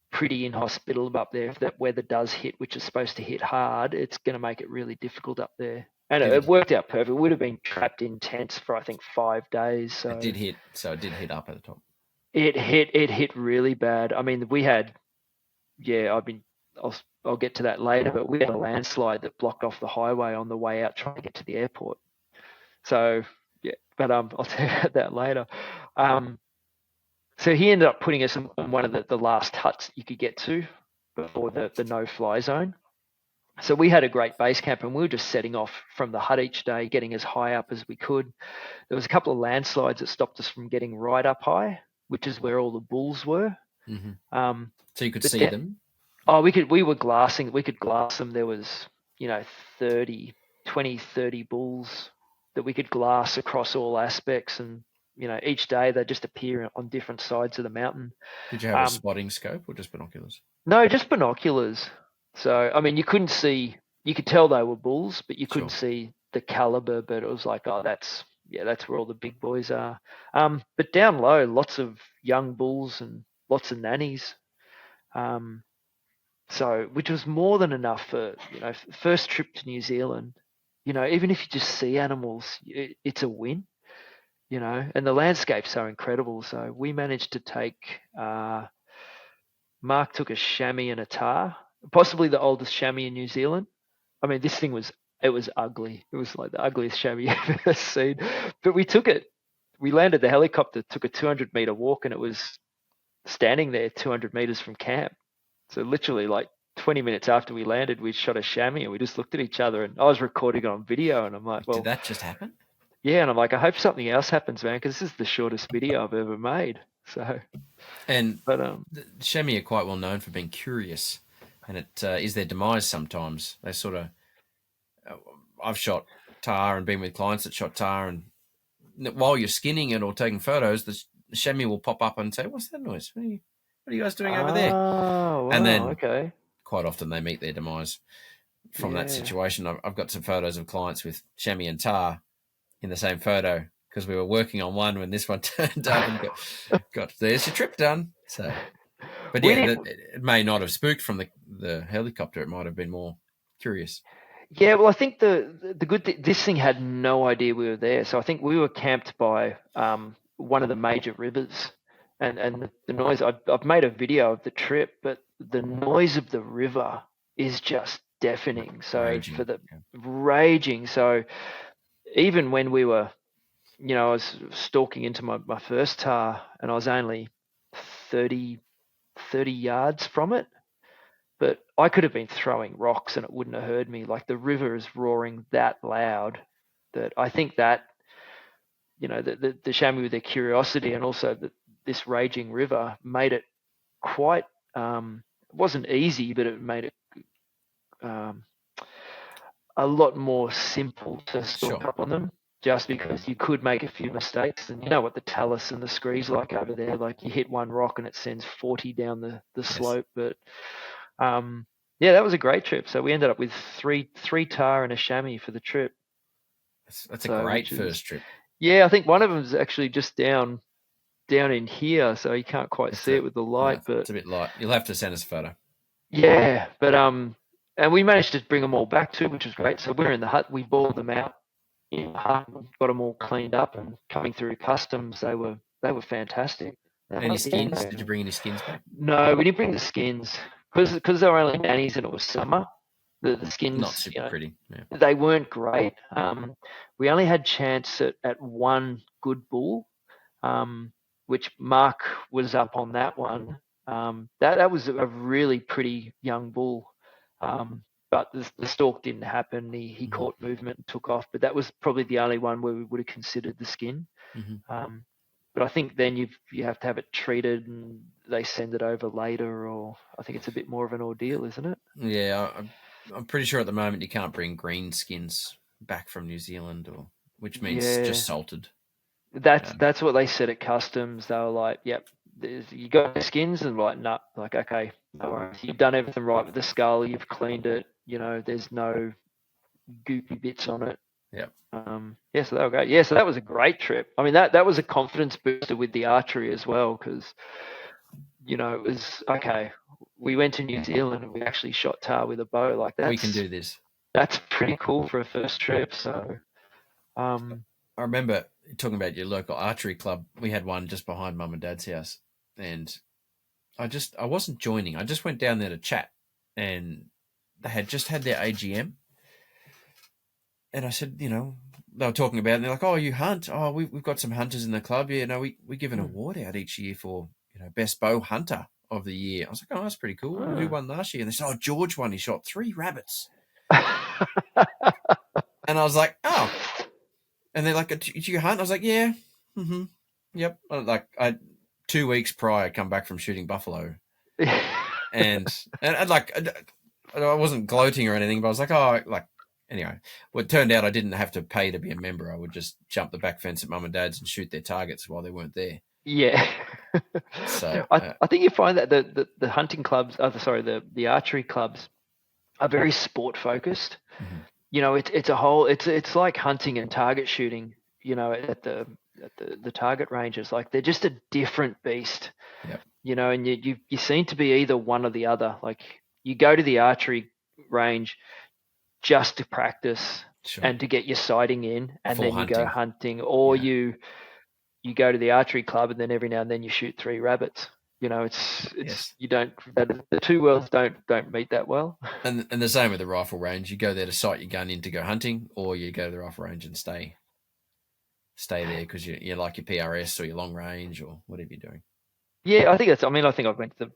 pretty inhospitable up there. If that weather does hit, which is supposed to hit hard, it's going to make it really difficult up there. And it worked out perfect. We would have been trapped in tents for, I think, 5 days. So it did hit up at the top. It hit really bad. I mean, we had, I'll get to that later, but we had a landslide that blocked off the highway on the way out trying to get to the airport. So yeah, but I'll tell you about that later. So he ended up putting us in one of the last huts you could get to before the no-fly zone. So we had a great base camp, and we were just setting off from the hut each day, getting as high up as we could. There was a couple of landslides that stopped us from getting right up high, which is where all the bulls were. Mm-hmm. So you could see them? Oh, we were glassing. We could glass them. There was, 30 bulls that we could glass across all aspects, and each day they just appear on different sides of the mountain. Did you have a spotting scope or just binoculars? No, just binoculars. So, I mean, you couldn't see, you could tell they were bulls, but you couldn't see the caliber, but it was like, oh, that's where all the big boys are. But down low, lots of young bulls and lots of nannies. So, which was more than enough for, first trip to New Zealand. Even if you just see animals, it's a win. And the landscape's so incredible. So we managed to take. Mark took a chamois and a tar, possibly the oldest chamois in New Zealand. I mean, this thing was ugly. It was like the ugliest chamois I've ever seen. But we took it. We landed the helicopter, took a 200-meter walk, and it was standing there 200 meters from camp. So literally, like 20 minutes after we landed, we shot a chamois, and we just looked at each other. And I was recording it on video, and I'm like, "Well, did that just happen?" Yeah, and I'm like, I hope something else happens, man, because this is the shortest video I've ever made. So, but the chamois are quite well known for being curious, and it is their demise sometimes. They sort of, I've shot tar and been with clients that shot tar, and while you're skinning it or taking photos, the chamois will pop up and say, "What's that noise? What are you guys doing over there?" Oh, wow, and then okay. Quite often they meet their demise from that situation. I've got some photos of clients with chamois and tar in the same photo because we were working on one when this one turned up and got there's your trip done. So, but yeah, it may not have spooked from the helicopter. It might have been more curious. Yeah, well, I think the good this thing had no idea we were there. So I think we were camped by one of the major rivers, and the noise. I've made a video of the trip, but the noise of the river is just deafening. So raging. So even when we were, I was stalking into my first tar, and I was only 30 yards from it. But I could have been throwing rocks and it wouldn't have heard me. Like the river is roaring that loud that I think that, the chamois with their curiosity and also this raging river made it quite, it wasn't easy, but it made it a lot more simple to stalk up on them, just because you could make a few mistakes. And you know what the talus and the scree's like over there. Like you hit one rock and it sends 40 down the slope. But yeah, that was a great trip. So we ended up with three tar and a chamois for the trip. That's a great first trip. Yeah, I think one of them is actually just down in here, so you can't quite see it with the light. But it's a bit light. You'll have to send us a photo. Yeah, but and we managed to bring them all back too, which was great. So we're in the hut. We boiled them out in the hut, got them all cleaned up, and coming through customs, they were fantastic. Any skins? Did you bring any skins back? No, we didn't bring the skins because they were only nannies and it was summer. The skins, not super pretty. Yeah. They weren't great. We only had chance at one good bull, which Mark was up on that one. That was a really pretty young bull, but the stalk didn't happen. He caught movement and took off, but that was probably the only one where we would have considered the skin. But I think then you have to have it treated and they send it over later, or I think it's a bit more of an ordeal, isn't it? Yeah, I'm pretty sure at the moment you can't bring green skins back from New Zealand, which means just salted. That's what they said at customs. They were like, "Yep, you got the skins," and like, "No, like okay, no worries. You've done everything right with the skull. You've cleaned it. There's no goopy bits on it." Yeah. So that was great. Yeah, so that was a great trip. I mean, that was a confidence booster with the archery as well, because it was okay. We went to New Zealand and we actually shot tar with a bow. Like that. We can do this. That's pretty cool for a first trip. So, I remember talking about your local archery club. We had one just behind Mum and Dad's house, and I wasn't joining. I just went down there to chat, and they had just had their AGM. And I said, they were talking about it, and they're like, "Oh, you hunt? Oh, we've got some hunters in the club. Yeah, no, we give an award out each year for, best bow hunter of the year." I was like, "Oh, that's pretty cool. Who won last year?" And they said, "Oh, George won. He shot 3 rabbits." And I was like, "Oh." And they're like, "Do you hunt?" I was like, "Yeah. Mm-hmm. Yep." Like 2 weeks prior, I come back from shooting buffalo. and like, I wasn't gloating or anything, but I was like, "Oh, like," anyway, well, it turned out I didn't have to pay to be a member. I would just jump the back fence at Mum and Dad's and shoot their targets while they weren't there. Yeah. So I think you find that the hunting clubs, the archery clubs are very sport focused. it's like hunting and target shooting, at the target ranges. Like they're just a different beast. Yep. And you seem to be either one or the other. Like you go to the archery range just to practice and to get your sighting in, and then you go hunting, or you go to the archery club and then every now and then you shoot 3 rabbits. It's you don't, the two worlds don't meet that well. And the same with the rifle range. You go there to sight your gun in to go hunting, or you go to the rifle range and stay there because you like your PRS or your long range or whatever you're doing. Yeah, I think I think I went to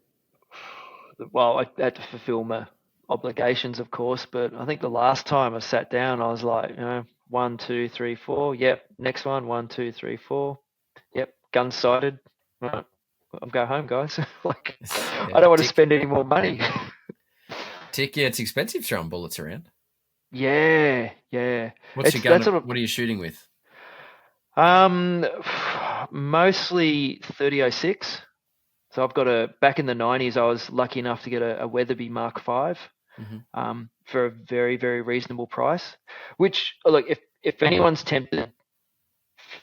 I had to fulfill my obligations, of course, but I think the last time I sat down, I was like, 1, 2, 3, 4. Yep. Next one, 1, 2, 3, 4. Yep. Gun sighted. Right. I'll go home, guys. I don't want to spend any more money. It's expensive throwing bullets around. Yeah. What's your gun? What are you shooting with? Mostly 30-06. So I've got back in the 90s, I was lucky enough to get a Weatherby Mark V for a very, very reasonable price, which, look, if anyone's tempted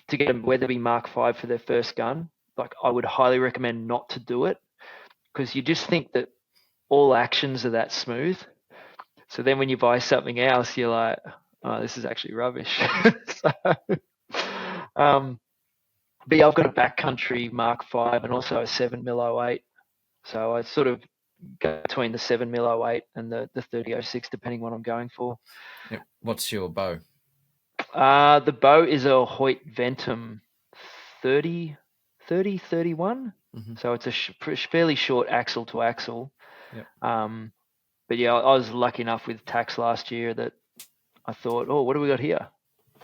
to get a Weatherby Mark V for their first gun, like I would highly recommend not to do it, because you just think that all actions are that smooth. So then when you buy something else, you're like, oh, this is actually rubbish. But yeah, I've got a backcountry Mark V and also a 7mm08. So I sort of go between the 7mm08 and the 30-06, depending what I'm going for. Yep. What's your bow? The bow is a Hoyt Ventum 31. So it's a fairly short axle to axle. Yep. But yeah, I was lucky enough with tax last year that I thought, oh, what do we got here?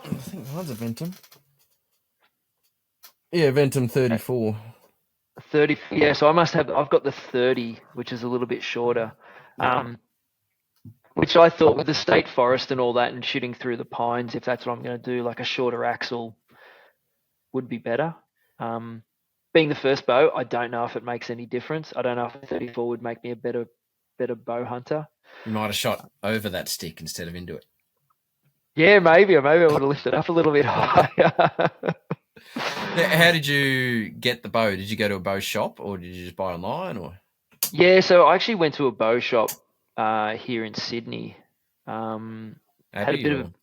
I think mine's a Ventum. Yeah, Ventum 34. 30. Yeah, so I've got the 30, which is a little bit shorter. Which I thought with the state forest and all that and shooting through the pines, if that's what I'm going to do, like a shorter axle would be better. Being the first bow, I don't know if it makes any difference. I don't know if 34 would make me a better bow hunter. You might have shot over that stick instead of into it. Yeah, maybe I would have lifted up a little bit higher. How did you get the bow? Did you go to a bow shop or did you just buy online? Or yeah, so I actually went to a bow shop here in Sydney. Had a bit of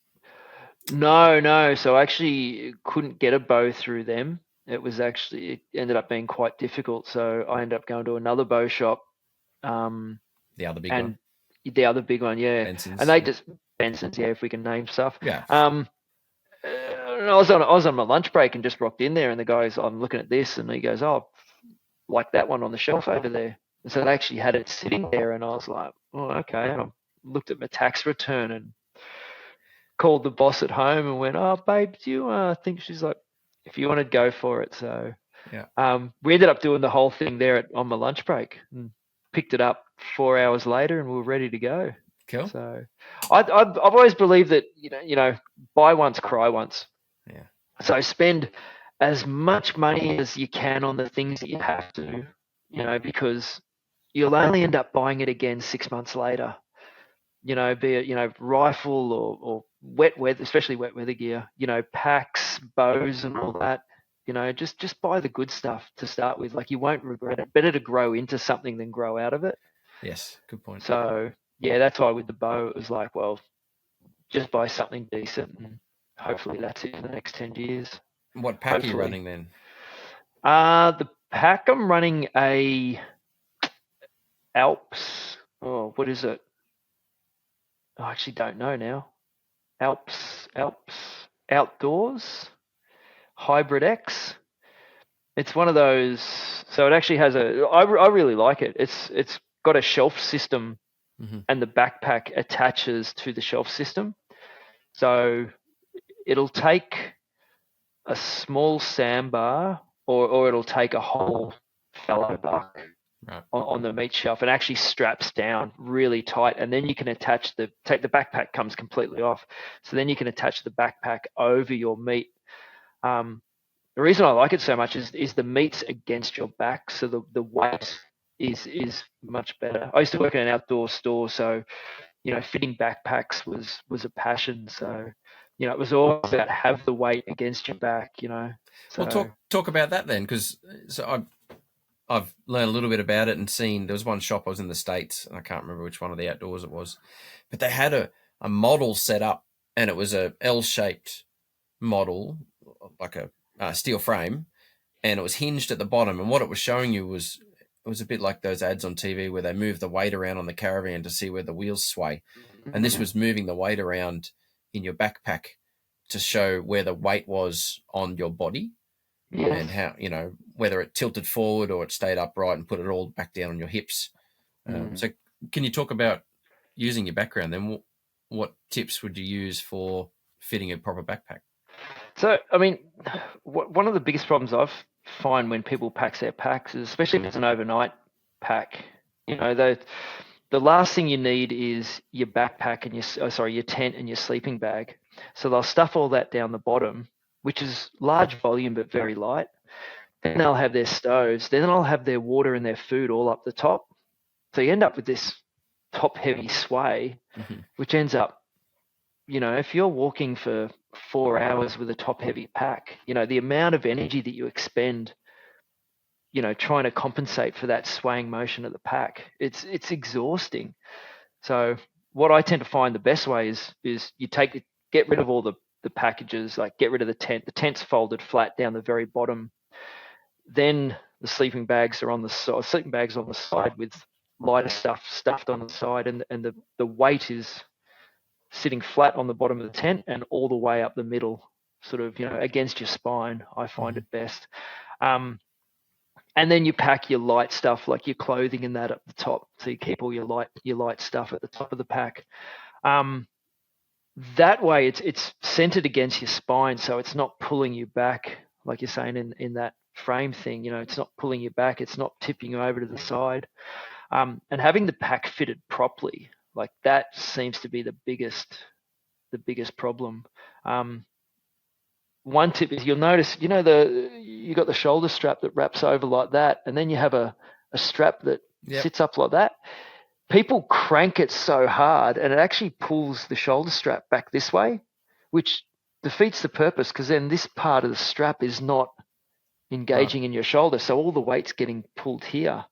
no. So I actually couldn't get a bow through them. It ended up being quite difficult. So I ended up going to another bow shop. The other big one. The other big one, yeah. Benson's. And they just Benson's, yeah, if we can name stuff. Yeah. I was on my lunch break and just rocked in there, and the guy's, I'm looking at this, and he goes, oh, like that one on the shelf over there. And so they actually had it sitting there, and I was like, oh, okay. And I looked at my tax return and called the boss at home and went, oh, babe, do you think? She's like, if you want to go for it. So yeah. We ended up doing the whole thing there on my lunch break and picked it up 4 hours later, and we were ready to go. Cool. So I've always believed that, buy once, cry once. Yeah. So spend as much money as you can on the things that you have to, because you'll only end up buying it again 6 months later. Be it, rifle or wet weather, especially wet weather gear, packs, bows and all that. Just buy the good stuff to start with. Like, you won't regret it. Better to grow into something than grow out of it. Yes, good point. So yeah, that's why with the bow it was like, well, just buy something decent and hopefully that's it in the next 10 years. What pack are you running then? The pack, I'm running a Alps. Oh, what is it? I actually don't know now. Alps Outdoors Hybrid X. It's one of those. So it actually has I really like it. It's got a shelf system, and the backpack attaches to the shelf system. So it'll take a small sandbar, or it'll take a whole fallow buck on the meat shelf, and actually straps down really tight. And then you can attach the backpack comes completely off. So then you can attach the backpack over your meat. The reason I like it so much is the meat's against your back, so the weight is much better. I used to work in an outdoor store, so fitting backpacks was a passion. So, it was all about have the weight against your back, So Well, talk about that then, because I've learned a little bit about it and seen. There was one shop I was in the States, and I can't remember which one of the outdoors it was, but they had a model set up, and it was a L-shaped model, like a steel frame, and it was hinged at the bottom. And what it was showing you was it was a bit like those ads on TV where they move the weight around on the caravan to see where the wheels sway. And this was moving the weight around in your backpack to show where the weight was on your body. Yes. And how, whether it tilted forward or it stayed upright and put it all back down on your hips. So can you talk about using your background then? What tips would you use for fitting a proper backpack? So, I mean, one of the biggest problems I've find when people pack their packs, especially if it's an overnight pack, the last thing you need is your backpack and your tent and your sleeping bag. So they'll stuff all that down the bottom, which is large volume but very light. Then they'll have their stoves. Then they'll have their water and their food all up the top. So you end up with this top-heavy sway, which ends up, if you're walking for 4 hours with a top-heavy pack, the amount of energy that you expend, trying to compensate for that swaying motion of the pack, it's exhausting. So what I tend to find the best way is you get rid of all the packages, like get rid of the tent. The tent's folded flat down the very bottom. Then the sleeping bags are on the side with lighter stuff stuffed on the side, and the weight is sitting flat on the bottom of the tent and all the way up the middle, sort of, against your spine. I find it best. And then you pack your light stuff, like your clothing and that at the top. So you keep all your light stuff at the top of the pack. That way it's centered against your spine, so it's not pulling you back, like you're saying in that frame thing. It's not pulling you back. It's not tipping you over to the side. And having the pack fitted properly, like that seems to be the biggest problem. One tip is you'll notice, you got the shoulder strap that wraps over like that, and then you have a strap that sits up like that. People crank it so hard, and it actually pulls the shoulder strap back this way, which defeats the purpose, because then this part of the strap is not engaging in your shoulder, so all the weight's getting pulled here.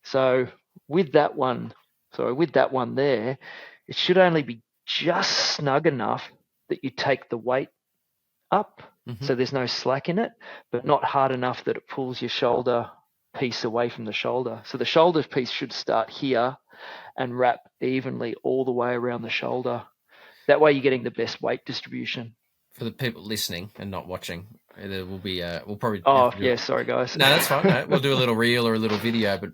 So with that one there, it should only be just snug enough that you take the weight up, so there's no slack in it, but not hard enough that it pulls your shoulder piece away from the shoulder. So the shoulder piece should start here and wrap evenly all the way around the shoulder. That way you're getting the best weight distribution. For the people listening and not watching, there will be we'll probably sorry guys. No, that's fine. No, we'll do a little reel or a little video, but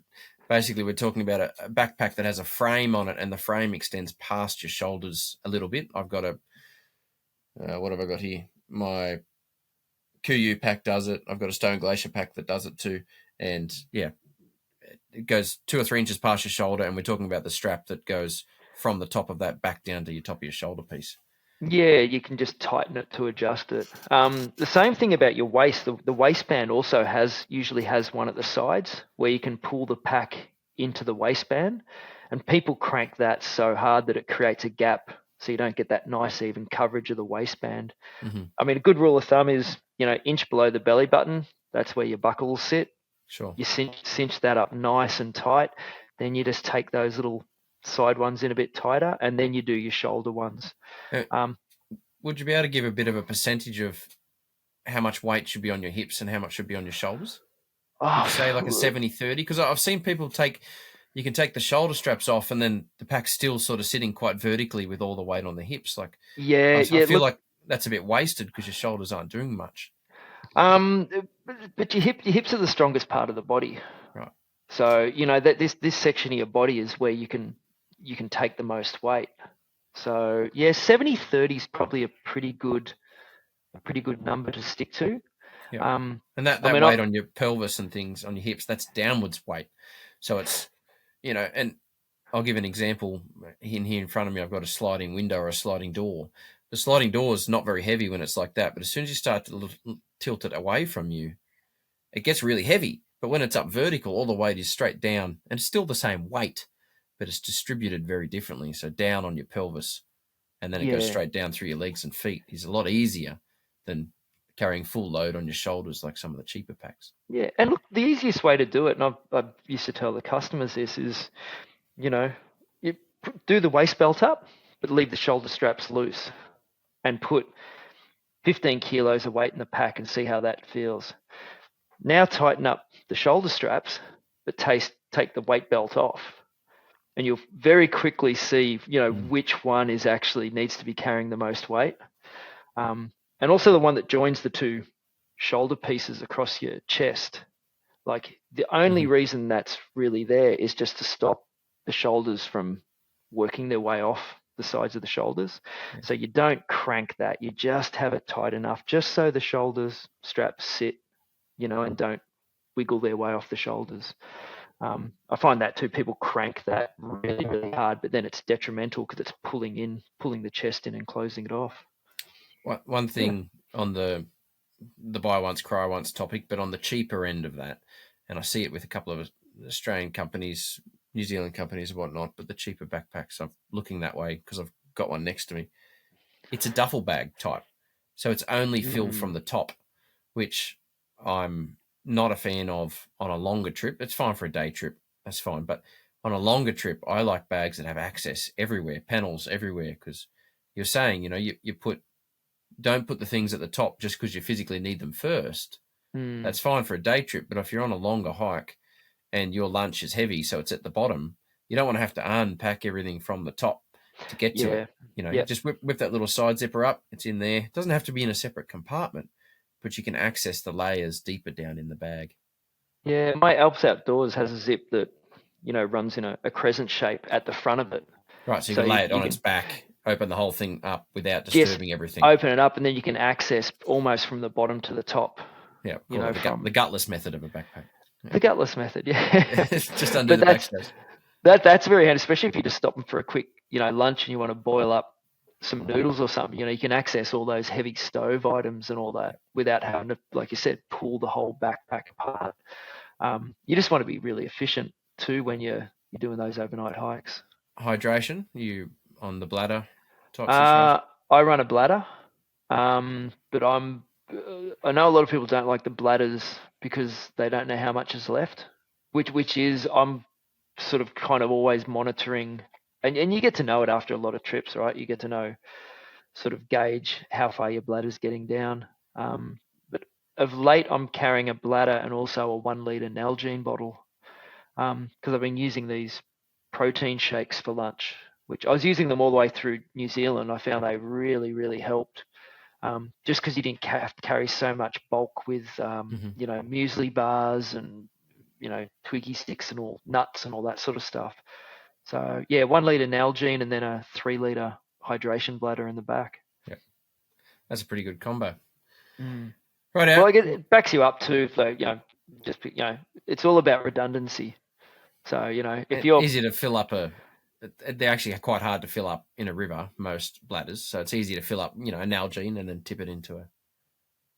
basically we're talking about a backpack that has a frame on it, and the frame extends past your shoulders a little bit. I've got what have I got here? My Kuiu pack does it. I've got a Stone Glacier pack that does it too. And it goes 2 or 3 inches past your shoulder, and we're talking about the strap that goes from the top of that back down to your top of your shoulder piece. Yeah, you can just tighten it to adjust it. The same thing about your waist. The waistband also usually has one at the sides where you can pull the pack into the waistband, and people crank that so hard that it creates a gap, so you don't get that nice even coverage of the waistband. I mean, a good rule of thumb is, inch below the belly button, that's where your buckle will sit. Sure. You cinch that up nice and tight. Then you just take those little side ones in a bit tighter, and then you do your shoulder ones. Would you be able to give a bit of a percentage of how much weight should be on your hips and how much should be on your shoulders? Would you say like a 70-30? Because I've seen people you can take the shoulder straps off, and then the pack's still sort of sitting quite vertically with all the weight on the hips. Like, I feel like that's a bit wasted because your shoulders aren't doing much. But your hips are the strongest part of the body, right? So that this section of your body is where you can take the most weight. So 70-30 is probably a pretty good number to stick to. Yeah. And that weight on your pelvis and things on your hips, that's downwards weight. So it's and I'll give an example. Here in front of me, I've got a sliding window or a sliding door. The sliding door is not very heavy when it's like that, but as soon as you start to tilt it away from you, it gets really heavy. But when it's up vertical, all the weight is straight down, and it's still the same weight. but it's distributed very differently. So down on your pelvis, and then it goes straight down through your legs and feet is a lot easier than carrying full load on your shoulders like some of the cheaper packs. Yeah, and look, the easiest way to do it, and I used to tell the customers this, is, you do the waist belt up, but leave the shoulder straps loose, and put 15 kilos of weight in the pack and see how that feels. Now tighten up the shoulder straps, but take the weight belt off, and you'll very quickly see, which one is actually needs to be carrying the most weight. And also the one that joins the two shoulder pieces across your chest. Like, the only reason that's really there is just to stop the shoulders from working their way off the sides of the shoulders. Yeah. So you don't crank that. You just have it tight enough, just so the shoulders straps sit, and don't wiggle their way off the shoulders. I find that too. People crank that really, really hard, but then it's detrimental because it's pulling the chest in and closing it off. One thing on the buy once, cry once topic, but on the cheaper end of that, and I see it with a couple of Australian companies, New Zealand companies and whatnot, but the cheaper backpacks, I'm looking that way because I've got one next to me. It's a duffel bag type. So it's only fill from the top, which I'm not a fan of on a longer trip. It's fine for a day trip. That's fine. But on a longer trip, I like bags that have access everywhere, panels everywhere, because you're saying, don't put the things at the top just because you physically need them first. That's fine for a day trip. But if you're on a longer hike and your lunch is heavy, so it's at the bottom, you don't want to have to unpack everything from the top to get to it. Just whip that little side zipper up. It's in there. It doesn't have to be in a separate compartment, but you can access the layers deeper down in the bag. Yeah, my Alps Outdoors has a zip that, runs in a crescent shape at the front of it. Right, so you can lay it on its back, open the whole thing up without disturbing everything. Open it up, and then you can access almost from the bottom to the top. Yeah, the gutless method of a backpack. Yeah. The gutless method, yeah. Just under the backspace. That's very handy, especially if you just stop them for a quick, lunch and you want to boil up some noodles or something. You can access all those heavy stove items and all that without having to, like you said, pull the whole backpack apart. You just want to be really efficient too when you're doing those overnight hikes. Hydration, you on the bladder type situation? I run a bladder, but I know a lot of people don't like the bladders because they don't know how much is left, which is, I'm sort of kind of always monitoring, and you get to know it after a lot of trips, right? You get to know, sort of gauge how far your bladder's getting down. But of late, I'm carrying a bladder and also a 1 litre Nalgene bottle, because I've been using these protein shakes for lunch, which I was using them all the way through New Zealand. I found they really, really helped. Just because you didn't have to carry so much bulk with, muesli bars and, Twiggy sticks and all nuts and all that sort of stuff. So yeah, 1 litre Nalgene and then a 3 litre hydration bladder in the back. Yeah, that's a pretty good combo. Right out. Well, it backs you up too. So it's all about redundancy. So if you're easy to fill up they're actually quite hard to fill up in a river, most bladders. So it's easy to fill up, a Nalgene and then tip it into a...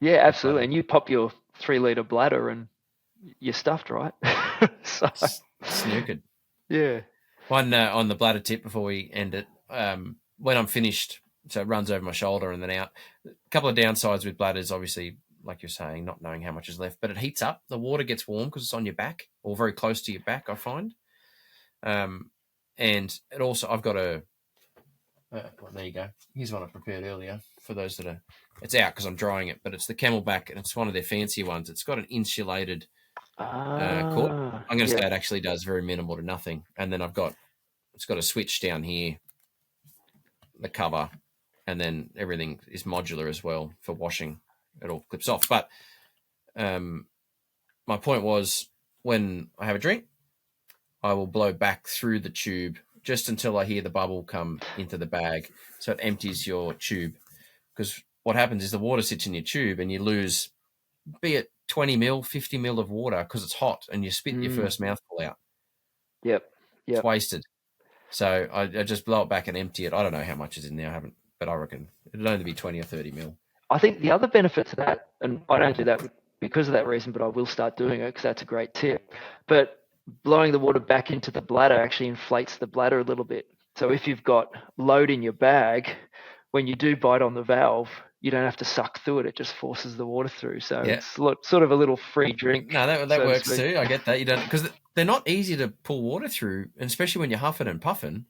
Yeah, absolutely. And you pop your 3 litre bladder and you're stuffed, right? So... Snookered. Yeah. One on the bladder tip before we end it. When I'm finished, so it runs over my shoulder and then out. A couple of downsides with bladders, obviously, like you're saying, not knowing how much is left, but it heats up. The water gets warm because it's on your back or very close to your back, I find. And it also, I've got there you go. Here's one I prepared earlier for those that are, it's out because I'm drying it, but it's the Camelback and it's one of their fancier ones. It's got an insulated cord. I'm going to say it actually does very minimal to nothing. And then it's got a switch down here, the cover, and then everything is modular as well for washing. It all clips off. But my point was, when I have a drink, I will blow back through the tube just until I hear the bubble come into the bag. So it empties your tube. Because what happens is the water sits in your tube and you lose, be it 20 mil, 50 mil of water because it's hot and you spit your first mouthful out. Yep. It's wasted. So I just blow it back and empty it. I don't know how much is in there. I haven't, but I reckon it'd only be 20 or 30 mil. I think the other benefit to that, and I don't do that because of that reason, but I will start doing it because that's a great tip. But blowing the water back into the bladder actually inflates the bladder a little bit. So if you've got load in your bag, when you do bite on the valve, you don't have to suck through it. It just forces the water through. So it's sort of a little free drink. No, that works too. I get that. You don't, because they're not easy to pull water through, and especially when you're huffing and puffing.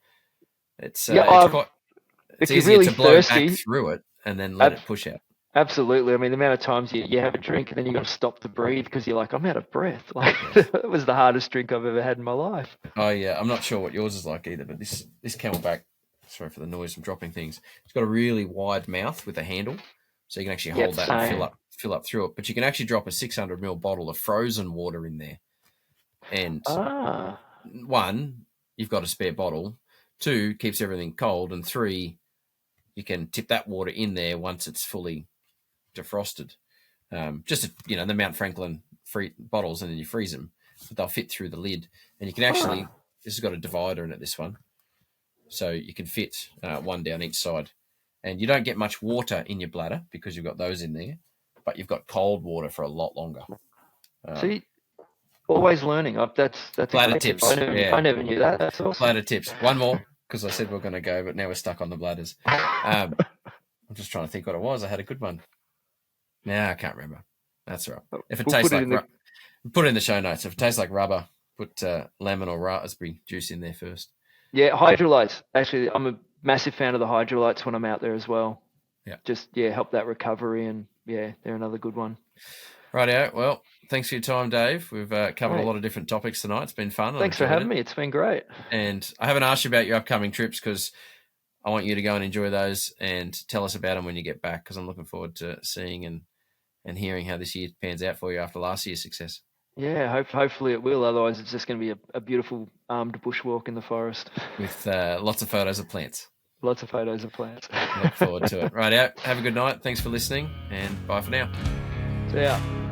It's easier really to blow thirsty, back through it and then let it push out. Absolutely. I mean, the amount of times you have a drink and then you got to stop to breathe because you're like, I'm out of breath. Like it was the hardest drink I've ever had in my life. Oh yeah, I'm not sure what yours is like either, but this Camelback, sorry for the noise from dropping things, it's got a really wide mouth with a handle, so you can actually hold that and fill up through it. But you can actually drop a 600ml bottle of frozen water in there, and one, you've got a spare bottle. 2, keeps everything cold, and 3, you can tip that water in there once it's fully defrosted. Just the Mount Franklin free bottles, and then you freeze them, but they'll fit through the lid. And you can actually, this has got a divider in it, this one, so you can fit one down each side, and you don't get much water in your bladder because you've got those in there, but you've got cold water for a lot longer. See, always learning. That's bladder tips. I never knew that. That's awesome. Bladder tips. One more, because I said we're going to go, but now we're stuck on the bladders. I'm just trying to think what it was. I had a good one. Nah, I can't remember. That's all right. If it tastes like put it in the show notes. If it tastes like rubber, put lemon or raspberry juice in there first. Yeah, hydrolytes. Actually, I'm a massive fan of the hydrolytes when I'm out there as well. Yeah. Just help that recovery, and they're another good one. Rightio. Well, thanks for your time, Dave. We've covered a lot of different topics tonight. It's been fun. Thanks for having me. It's been great. And I haven't asked you about your upcoming trips because I want you to go and enjoy those and tell us about them when you get back, because I'm looking forward to seeing and hearing how this year pans out for you after last year's success. Yeah, hopefully it will. Otherwise, it's just going to be a beautiful armed bushwalk in the forest. With lots of photos of plants. Lots of photos of plants. Look forward to it. Right out. Have a good night. Thanks for listening, and bye for now. See ya.